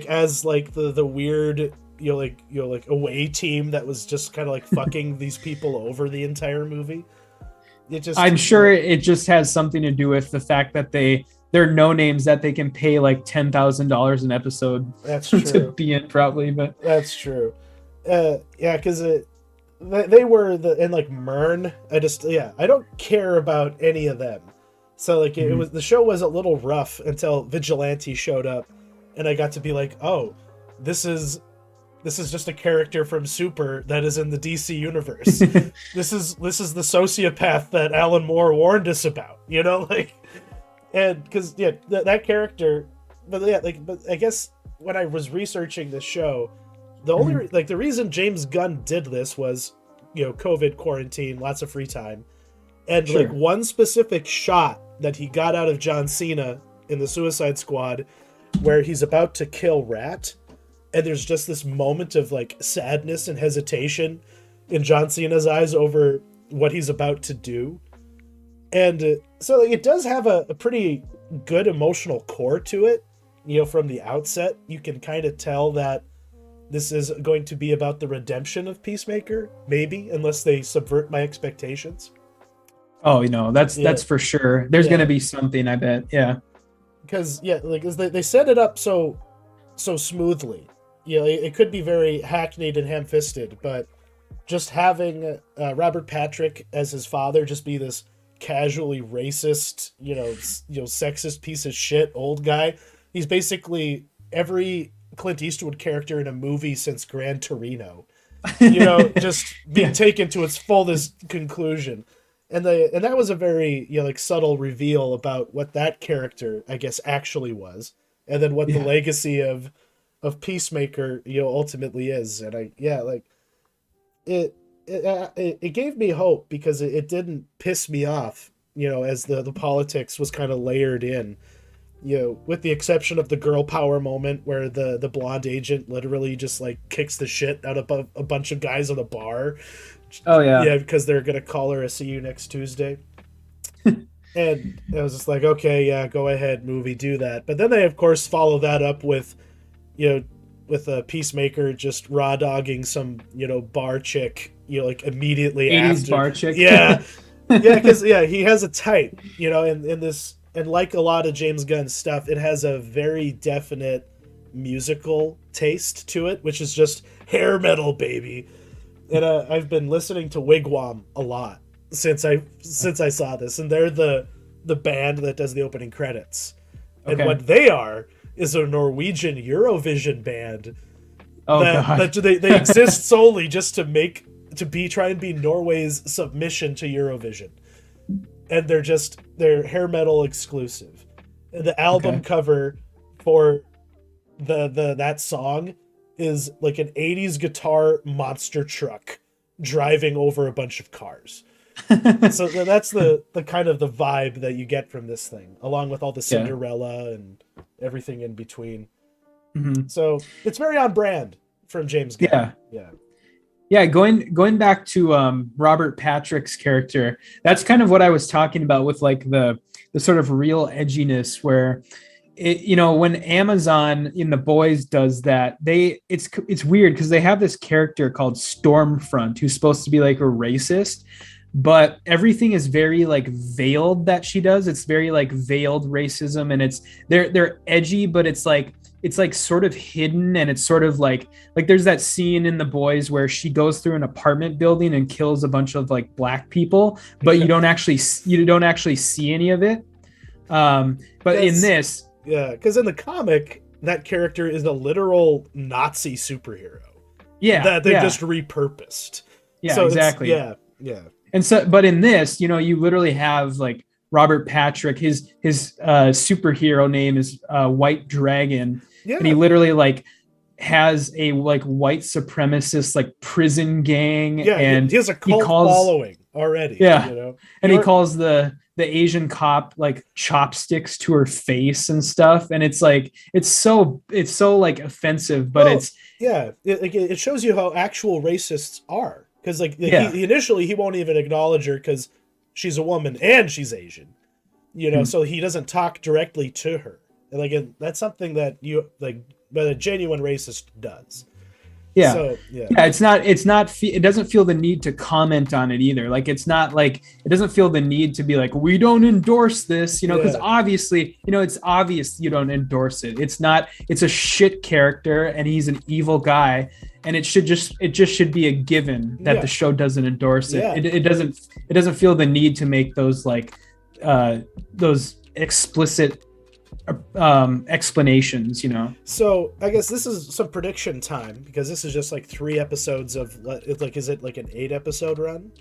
Speaker 2: As like the weird away team that was just kind of like fucking these people over the entire movie.
Speaker 1: I'm sure it just has something to do with the fact that they're no names that they can pay like $10,000 an episode.
Speaker 2: That's true.
Speaker 1: To be in, probably, but
Speaker 2: that's true. Because they were and like Myrn. I don't care about any of them. So like it was, the show was a little rough until Vigilante showed up, and I got to be like, oh, this is just a character from Super that is in the DC universe. This is the sociopath that Alan Moore warned us about, and because that character, but I guess when I was researching this show, the only the reason James Gunn did this was, COVID quarantine, lots of free time, and like one specific shot that he got out of John Cena in the Suicide Squad, where he's about to kill Rat. And there's just this moment of like sadness and hesitation in John Cena's eyes over what he's about to do. And so it does have a pretty good emotional core to it. From the outset, you can kind of tell that this is going to be about the redemption of Peacemaker, maybe, unless they subvert my expectations.
Speaker 1: Oh, that's for sure. There's going to be something, I bet. Yeah.
Speaker 2: Because, they set it up so smoothly. It could be very hackneyed and ham-fisted, but just having Robert Patrick as his father just be this casually racist, sexist piece of shit old guy. He's basically every Clint Eastwood character in a movie since Gran Torino. Just being taken to its fullest conclusion. And that was a very subtle reveal about what that character, I guess, actually was, and then what the legacy of Peacemaker ultimately is. And it gave me hope because it didn't piss me off as the politics was kind of layered in, with the exception of the girl power moment where the blonde agent literally just like kicks the shit out of a bunch of guys on a bar.
Speaker 1: Oh yeah,
Speaker 2: because they're gonna call her a "see you next Tuesday." And I was just like, okay, yeah, go ahead, movie, do that. But then they of course follow that up with with a Peacemaker just raw dogging some, bar chick, immediately
Speaker 1: 80s
Speaker 2: after.
Speaker 1: bar chick.
Speaker 2: Yeah. Because he has a type, in this, and like a lot of James Gunn stuff, it has a very definite musical taste to it, which is just hair metal, baby. And I've been listening to Wigwam a lot since I saw this, and they're the band that does the opening credits. And what they are is a Norwegian Eurovision band. That they exist solely just to try and be Norway's submission to Eurovision. And they're hair metal exclusive. And the album cover for that song is like an 80s guitar monster truck driving over a bunch of cars. So that's the kind of the vibe that you get from this thing, along with all the Cinderella and everything in between. So it's very on brand from James Gunn.
Speaker 1: Yeah. Going back to Robert Patrick's character, that's kind of what I was talking about with like the sort of real edginess where when Amazon in The Boys does that, it's weird because they have this character called Stormfront who's supposed to be like a racist, but everything is very like veiled that she does. It's very like veiled racism, and they're edgy, but it's like sort of hidden, and it's sort of like there's that scene in The Boys where she goes through an apartment building and kills a bunch of like black people, but you don't actually see any of it. But in this,
Speaker 2: yeah, because in the comic, that character is a literal Nazi superhero.
Speaker 1: Yeah,
Speaker 2: that they just repurposed.
Speaker 1: Yeah, so exactly.
Speaker 2: Yeah.
Speaker 1: And so, but in this, you literally have like Robert Patrick. His superhero name is White Dragon, and he literally like has a like white supremacist like prison gang.
Speaker 2: Yeah,
Speaker 1: and
Speaker 2: he has a cult following already.
Speaker 1: Yeah, and he calls the Asian cop like chopsticks to her face and stuff, and it's so like offensive, but
Speaker 2: it shows you how actual racists are, because he initially he won't even acknowledge her because she's a woman and she's Asian, so he doesn't talk directly to her. That's something that but a genuine racist does.
Speaker 1: Yeah. So, it doesn't feel the need to comment on it either. Like, it's not like, it doesn't feel the need to be like, we don't endorse this, because obviously, it's obvious you don't endorse it. It's a shit character and he's an evil guy. And it just should be a given that the show doesn't endorse it. Yeah. It doesn't feel the need to make those like, those explicit explanations.
Speaker 2: So I guess this is some prediction time, because this is just like 3 episodes of is it like an 8 episode run?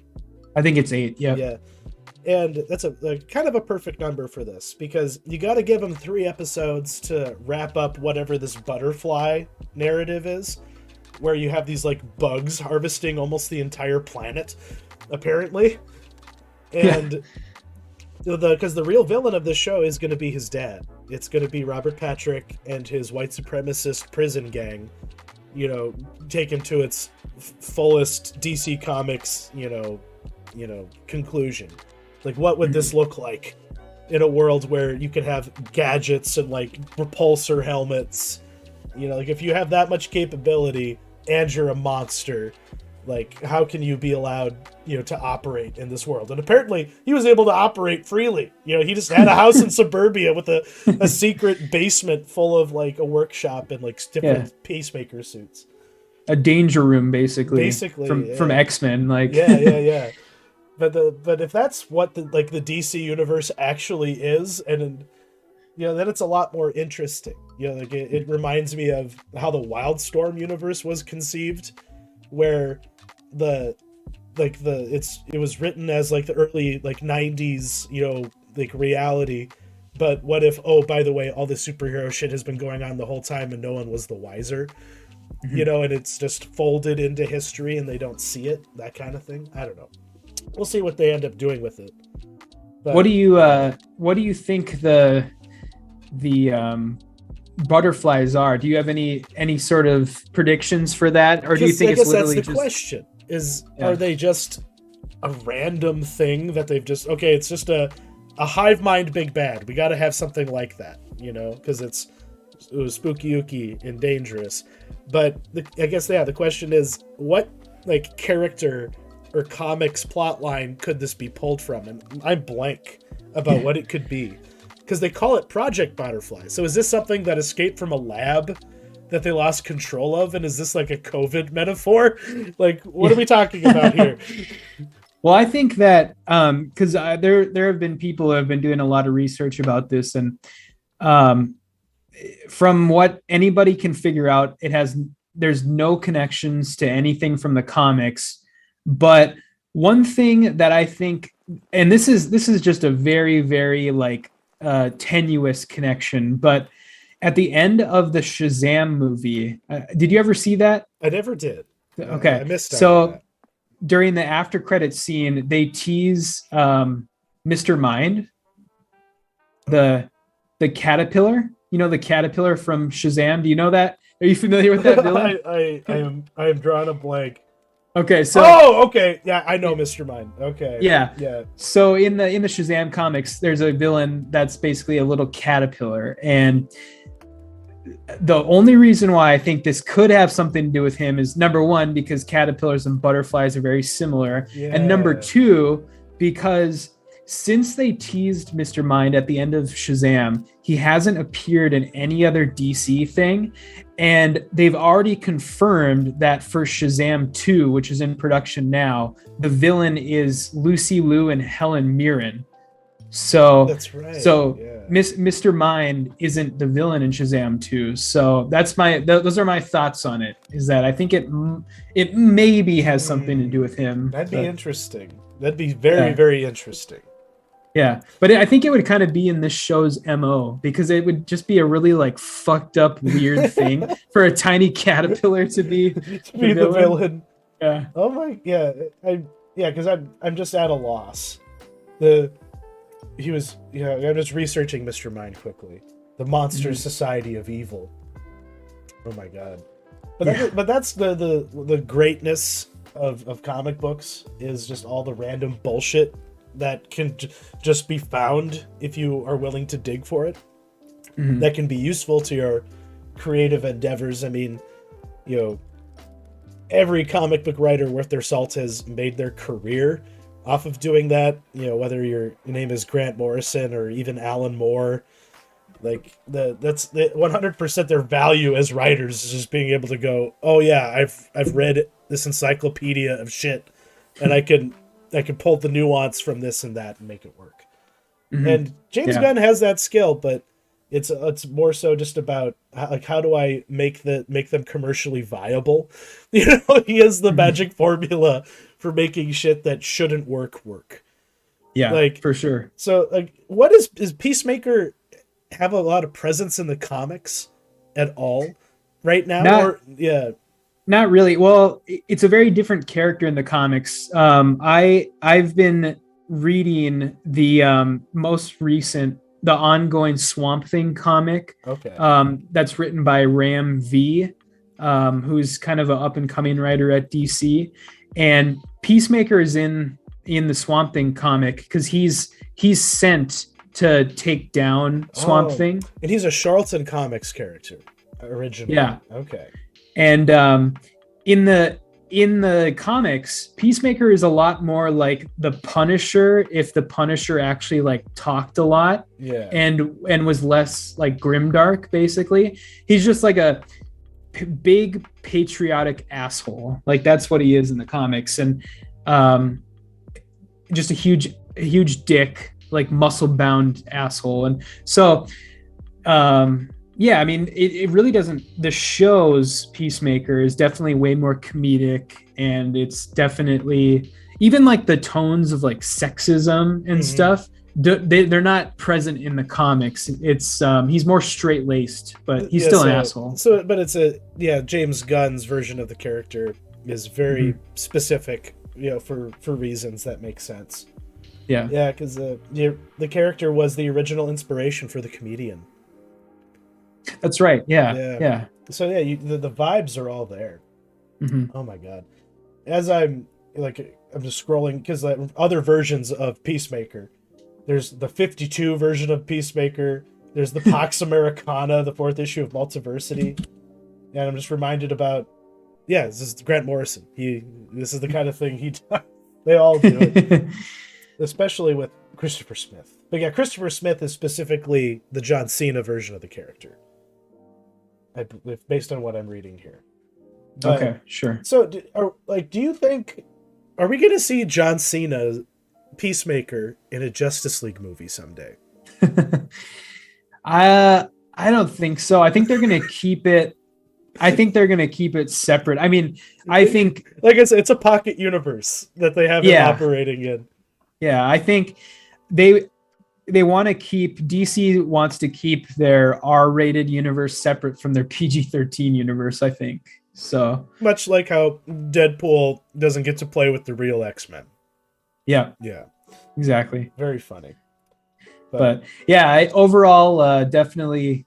Speaker 1: I think it's 8.
Speaker 2: Yeah, and that's a kind of a perfect number for this, because you got to give them 3 episodes to wrap up whatever this butterfly narrative is, where you have these like bugs harvesting almost the entire planet apparently, and because the real villain of this show is going to be his dad. It's going to be Robert Patrick and his white supremacist prison gang, taken to its fullest DC Comics, conclusion. Like, what would this look like in a world where you could have gadgets and like repulsor helmets? Like, if you have that much capability and you're a monster, like, how can you be allowed, to operate in this world? And apparently he was able to operate freely. He just had a house in suburbia with a secret basement full of like a workshop and like different Peacemaker suits.
Speaker 1: A danger room, basically from X-Men. Like,
Speaker 2: yeah. But if that's what the DC universe actually is, and then it's a lot more interesting. It reminds me of how the Wildstorm universe was conceived, where it was written as like the early like 90s reality, but what if, oh, by the way, all the superhero shit has been going on the whole time and no one was the wiser, and it's just folded into history and they don't see it, that kind of thing. I don't know, we'll see what they end up doing with it. But, what do
Speaker 1: you think the butterflies are? Do you have any sort of predictions for that, or do you think it's literally
Speaker 2: that's the question? Are they just a random thing that they've just, it's just a hive mind big bad, we got to have something like that, because it was spooky ooky and dangerous. But I guess the question is, what like character or comics plot line could this be pulled from? And I'm blank about what it could be, because they call it Project Butterfly. So is this something that escaped from a lab that they lost control of? And is this like a COVID metaphor? Like, what are we talking about here?
Speaker 1: Well, I think that because there have been people who have been doing a lot of research about this, and from what anybody can figure out, there's no connections to anything from the comics. But one thing that I think, and this is just a very, very like tenuous connection, but at the end of the Shazam movie, did you ever see that?
Speaker 2: I never did.
Speaker 1: Okay.
Speaker 2: I missed out
Speaker 1: so
Speaker 2: on that.
Speaker 1: During the after credit scene, they tease Mr. Mind, the caterpillar, the caterpillar from Shazam. Do you know that? Are you familiar with that villain?
Speaker 2: I am drawing a blank.
Speaker 1: Okay, so
Speaker 2: okay, yeah, I know Mr. Mind. Okay,
Speaker 1: yeah. So in the Shazam comics, there's a villain that's basically a little caterpillar, and the only reason why I think this could have something to do with him is number one, because caterpillars and butterflies are very similar, and number two, because since they teased Mr. Mind at the end of Shazam, he hasn't appeared in any other DC thing. And they've already confirmed that for Shazam 2, which is in production now, the villain is Lucy Liu and Helen Mirren. So
Speaker 2: that's right.
Speaker 1: So Mr. Mind isn't the villain in Shazam 2. So those are my thoughts on it. Is that I think it maybe has something to do with him.
Speaker 2: That'd be interesting. That'd be very, very interesting.
Speaker 1: Yeah, but I think it would kind of be in this show's MO, because it would just be a really like fucked up weird thing for a tiny caterpillar to be the villain. Yeah.
Speaker 2: Oh my, because I'm just at a loss. I'm just researching Mr. Mind quickly. The Monster Society of Evil. Oh my god. But that's the greatness of comic books, is just all the random bullshit that can just be found if you are willing to dig for it. That can be useful to your creative endeavors. I mean, every comic book writer worth their salt has made their career off of doing that. Whether your name is Grant Morrison or even Alan Moore, like that's 100% their value as writers, is just being able to go, oh yeah, I've read this encyclopedia of shit, and I can pull the nuance from this and that and make it work. And James Gunn has that skill, but it's more so just about how do I make them commercially viable. He has the magic formula for making shit that shouldn't work.
Speaker 1: Yeah, for sure.
Speaker 2: So what is Peacemaker have a lot of presence in the comics at all right now? Not
Speaker 1: really. Well, it's a very different character in the comics. I've been reading the most recent, the ongoing Swamp Thing comic.
Speaker 2: Okay.
Speaker 1: That's written by Ram V, who's kind of an up and coming writer at DC. And Peacemaker is in the Swamp Thing comic because he's sent to take down Swamp Thing.
Speaker 2: And he's a Charlton Comics character originally.
Speaker 1: Yeah.
Speaker 2: Okay.
Speaker 1: And in the comics, Peacemaker is a lot more like the Punisher, if the Punisher actually like talked a lot, and was less like grimdark. Basically, he's just like a big patriotic asshole. Like that's what he is in the comics, and just a huge dick, like muscle bound asshole. And so yeah, I mean, it really doesn't. The show's Peacemaker is definitely way more comedic, and it's definitely even like the tones of like sexism and stuff. They're not present in the comics. It's he's more straight laced, but he's still an asshole.
Speaker 2: So, but it's James Gunn's version of the character is very specific, for reasons that make sense. Yeah, because the character was the original inspiration for the comedian.
Speaker 1: That's right. Yeah.
Speaker 2: So the vibes are all there. Oh my god! As I'm just scrolling because other versions of Peacemaker. There's the 52 version of Peacemaker. There's the Pax Americana, the 4th issue of Multiversity, and I'm just reminded about this is Grant Morrison. This is the kind of thing he does. They all do it, especially with Christopher Smith. But yeah, Christopher Smith is specifically the John Cena version of the character. Based on what I'm reading here. But,
Speaker 1: okay, sure.
Speaker 2: So, do you think, are we going to see John Cena, Peacemaker, in a Justice League movie someday?
Speaker 1: I don't think so. I think they're going to keep it. I think they're going to keep it separate. I mean, I think
Speaker 2: like it's a pocket universe that they have him operating in.
Speaker 1: Yeah, I think they want to keep, DC wants to keep their R-rated universe separate from their PG-13 universe, I think. So
Speaker 2: much like how Deadpool doesn't get to play with the real X-Men.
Speaker 1: Yeah.
Speaker 2: Yeah.
Speaker 1: Exactly.
Speaker 2: Very funny.
Speaker 1: But yeah, overall, definitely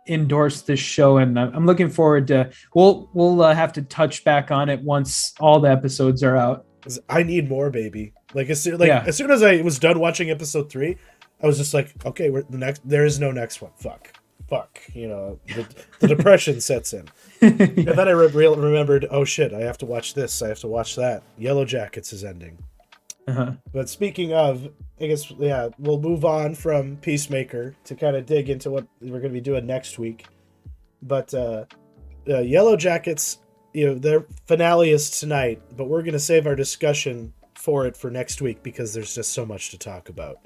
Speaker 1: endorse this show, and I'm looking forward to. We'll have to touch back on it once all the episodes are out.
Speaker 2: I need more, baby. Like as soon as I was done watching episode 3, I was just like, okay, there is no next one. Fuck. The depression sets in. Yeah. And then I remembered, oh shit, I have to watch this. I have to watch that. Yellow Jackets is ending. But speaking of, I guess, we'll move on from Peacemaker to kind of dig into what we're going to be doing next week. But Yellow Jackets, their finale is tonight, but we're going to save our discussion for next week because there's just so much to talk about.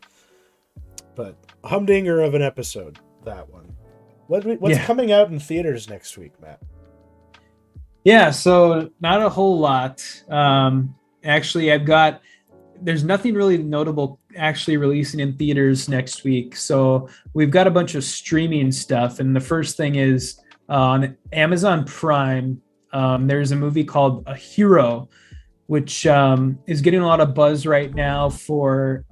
Speaker 2: But humdinger of an episode, that one. What's coming out in theaters next week, Matt?
Speaker 1: Yeah, so not a whole lot. Actually, there's nothing really notable actually releasing in theaters next week. So we've got a bunch of streaming stuff. And the first thing is on Amazon Prime, there's a movie called A Hero, which is getting a lot of buzz right now for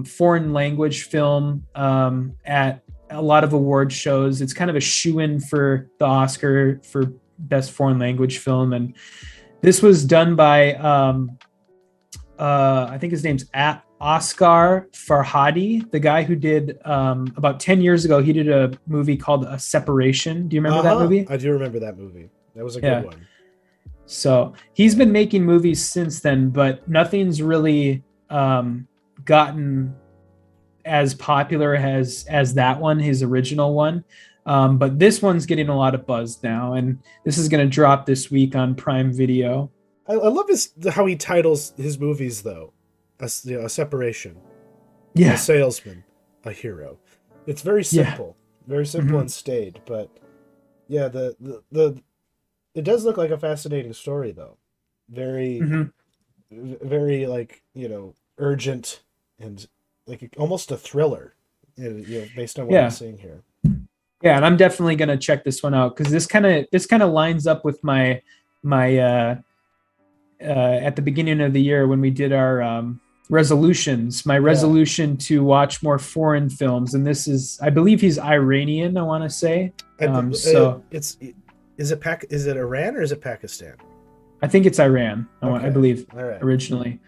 Speaker 1: foreign language film at a lot of award shows. It's kind of a shoo-in for the Oscar for Best Foreign Language Film. And this was done by... I think his name's Oscar Farhadi, the guy who did about 10 years ago, he did a movie called A Separation. Do you remember that movie?
Speaker 2: I do remember that movie. That was a good one.
Speaker 1: So he's been making movies since then, but nothing's really gotten as popular as that one, his original one. But this one's getting a lot of buzz now, and this is going to drop this week on Prime Video.
Speaker 2: I love how he titles his movies, though. A Separation, A Salesman, A Hero. It's very simple, and staid. But yeah, it does look like a fascinating story, though. Very, very urgent and like almost a thriller, based on what I'm seeing here.
Speaker 1: Yeah, and I'm definitely gonna check this one out because this kind of lines up with my at the beginning of the year when we did our resolutions, my resolution to watch more foreign films. And this is, I believe he's Iranian, I want to say. So
Speaker 2: is it Iran or is it Pakistan?
Speaker 1: I think it's Iran, I believe, originally.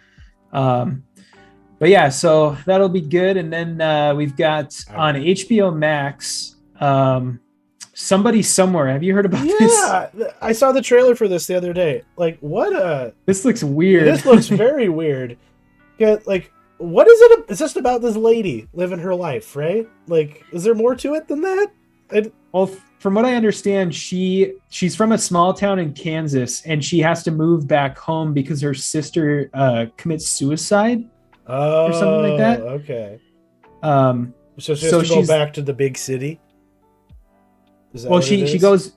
Speaker 1: But yeah, so that'll be good. And then we've got on HBO Max, Somebody Somewhere. Have you heard about this?
Speaker 2: Yeah, I saw the trailer for this the other day. Like,
Speaker 1: this looks weird.
Speaker 2: This looks very weird. Yeah, like, what is it? It's just about this lady living her life, right? Like, is there more to it than that?
Speaker 1: Well, from what I understand, she's from a small town in Kansas, and she has to move back home because her sister commits suicide or something like that.
Speaker 2: Okay. So she has to go back to the big city?
Speaker 1: She goes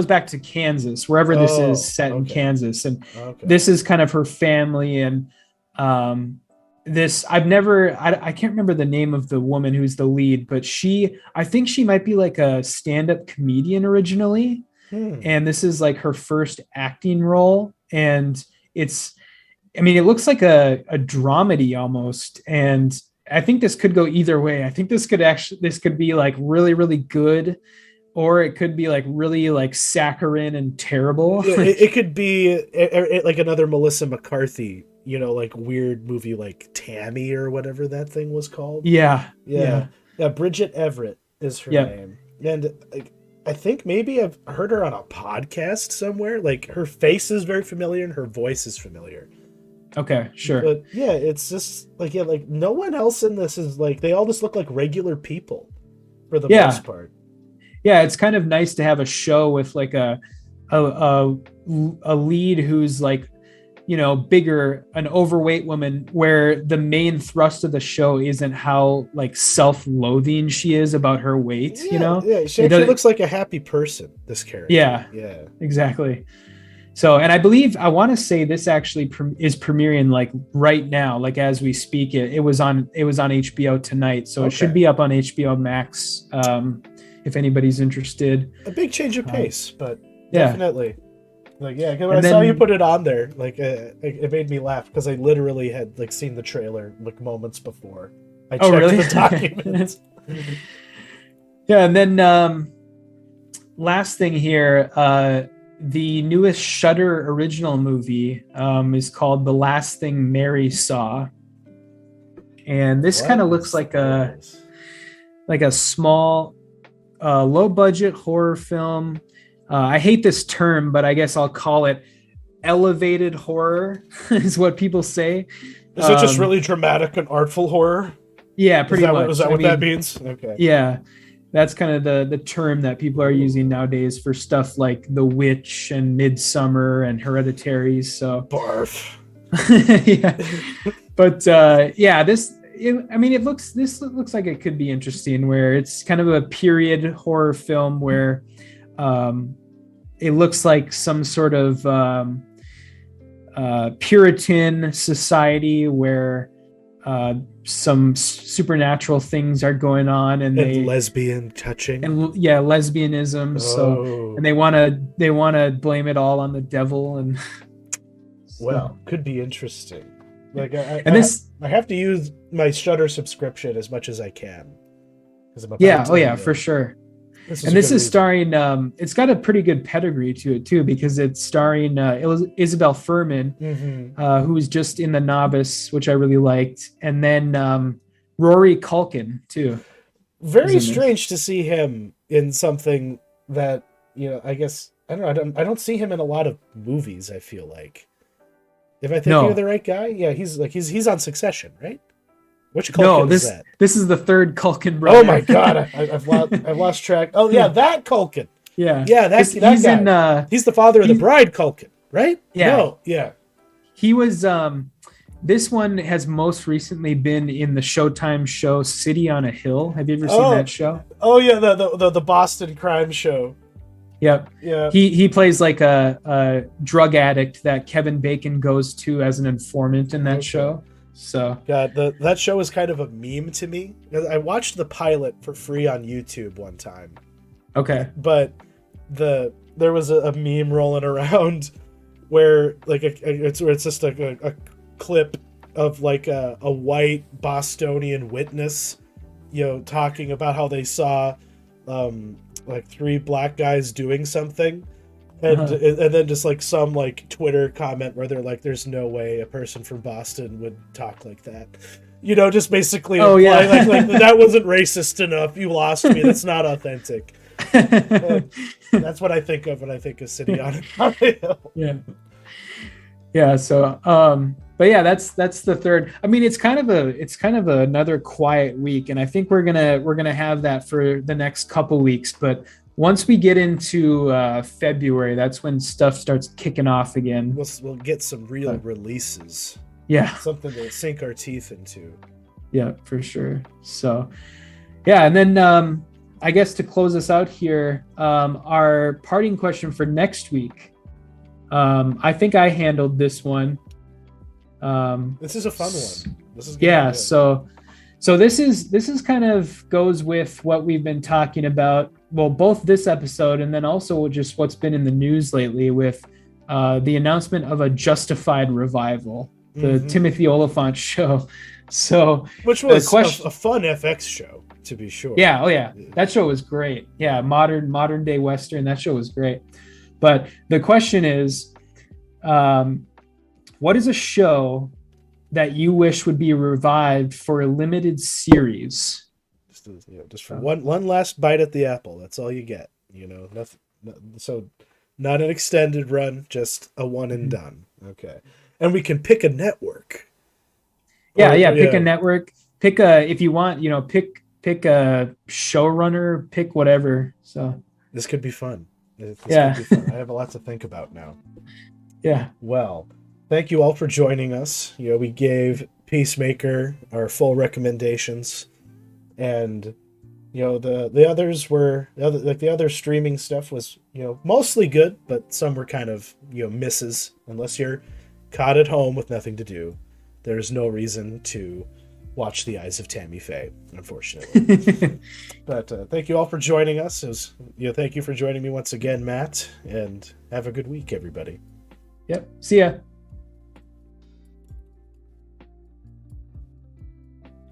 Speaker 1: back to Kansas, wherever this is set in Kansas, and this is kind of her family. And I can't remember the name of the woman who's the lead, but I think she might be like a stand-up comedian originally, and this is like her first acting role, and it looks like a dramedy almost, and I think this could go either way. I think this could be like really, really good, or it could be like really like saccharine and terrible.
Speaker 2: It could be like another Melissa McCarthy, like weird movie like Tammy or whatever that thing was called.
Speaker 1: Yeah.
Speaker 2: Bridget Everett is her name, and I think maybe I've heard her on a podcast somewhere. Like her face is very familiar and her voice is familiar.
Speaker 1: Okay, sure.
Speaker 2: But yeah, it's just like no one else in this is like, they all just look like regular people for the most part.
Speaker 1: Yeah, it's kind of nice to have a show with like a lead who's like, bigger, an overweight woman, where the main thrust of the show isn't how like self-loathing she is about her weight.
Speaker 2: Yeah, she actually looks like a happy person, this character.
Speaker 1: Yeah, exactly. So, and I want to say this actually is premiering like right now, like as we speak. It was on HBO tonight, so it should be up on HBO Max if anybody's interested.
Speaker 2: A big change of pace, but definitely. Like, when I saw you put it on there, like it made me laugh because I literally had like seen the trailer like moments before I checked the documents.
Speaker 1: Yeah, and then last thing here. The newest Shudder original movie is called The Last Thing Mary Saw, and this kind of looks like a small, low budget horror film. I hate this term, but I guess I'll call it elevated horror is what people say.
Speaker 2: Is it just really dramatic and artful horror?
Speaker 1: Yeah, pretty much.
Speaker 2: Is that what that means? Okay.
Speaker 1: Yeah, that's kind of the term that people are using nowadays for stuff like The Witch and Midsummer and Hereditary. So
Speaker 2: barf.
Speaker 1: Yeah, but this looks like it could be interesting, where it's kind of a period horror film where it looks like some sort of Puritan society where some supernatural things are going on, and
Speaker 2: lesbian touching,
Speaker 1: and lesbianism.
Speaker 2: Oh.
Speaker 1: So, and they want to blame it all on the devil, and
Speaker 2: well, could be interesting. Like, I have to use my Shudder subscription as much as I can.
Speaker 1: For sure. This is starring. It's got a pretty good pedigree to it too, because it's starring Isabel Fuhrman, who was just in The Novice, which I really liked, and then Rory Culkin too.
Speaker 2: Very strange to see him in something that, I guess I don't see him in a lot of movies. I feel like, if I think of the right guy, yeah, he's on Succession, right? Which Culkin is that? This is
Speaker 1: the third Culkin brother.
Speaker 2: Oh my god, I've lost track. Oh yeah, that Culkin.
Speaker 1: Yeah,
Speaker 2: that guy. He's the father of the bride, Culkin, right?
Speaker 1: Yeah,
Speaker 2: no, yeah.
Speaker 1: He was. This one has most recently been in the Showtime show City on a Hill. Have you ever seen that show?
Speaker 2: Oh yeah, the Boston crime show.
Speaker 1: Yep.
Speaker 2: Yeah.
Speaker 1: He plays like a drug addict that Kevin Bacon goes to as an informant in that show. So
Speaker 2: God, that show is kind of a meme to me. I watched the pilot for free on YouTube one time.
Speaker 1: Okay.
Speaker 2: But there was a meme rolling around where like it's just a clip of like a white Bostonian witness, talking about how they saw like 3 black guys doing something. And then just like some like Twitter comment where they're like, "There's no way a person from Boston would talk like that," just basically like that wasn't racist enough. You lost me. That's not authentic. That's what I think of when I think of City on a Hill.
Speaker 1: Yeah. So, but yeah, that's the third. I mean, it's kind of another quiet week, and I think we're gonna have that for the next couple weeks, but. Once we get into February, that's when stuff starts kicking off again.
Speaker 2: We'll get some real releases.
Speaker 1: Yeah.
Speaker 2: Something to sink our teeth into.
Speaker 1: Yeah, for sure. So, yeah. And then I guess to close us out here, our parting question for next week. I think I handled this one.
Speaker 2: This is a fun one. This is
Speaker 1: good. So this is kind of goes with what we've been talking about. Well, both this episode and then also just what's been in the news lately with the announcement of a Justified revival, the Timothy Oliphant show. So,
Speaker 2: which was a fun FX show, to be sure.
Speaker 1: Yeah, that show was great. Yeah, modern day Western. That show was great. But the question is, what is a show that you wish would be revived for a limited series?
Speaker 2: Just for one last bite at the apple. That's all you get. Nothing. So not an extended run, just a one and done. Okay, and we can pick a network.
Speaker 1: Pick a network. Pick if you want. Pick a showrunner. Pick whatever. So
Speaker 2: this could be fun. Could be fun. I have a lot to think about now.
Speaker 1: Yeah.
Speaker 2: Well, thank you all for joining us. We gave Peacemaker our full recommendations. And the others were the other streaming stuff was mostly good, but some were kind of misses. Unless you're caught at home with nothing to do, there's no reason to watch The Eyes of Tammy Faye, unfortunately. But thank you all for joining us. Thank you for joining me once again, Matt, and have a good week, everybody.
Speaker 1: Yep. See ya.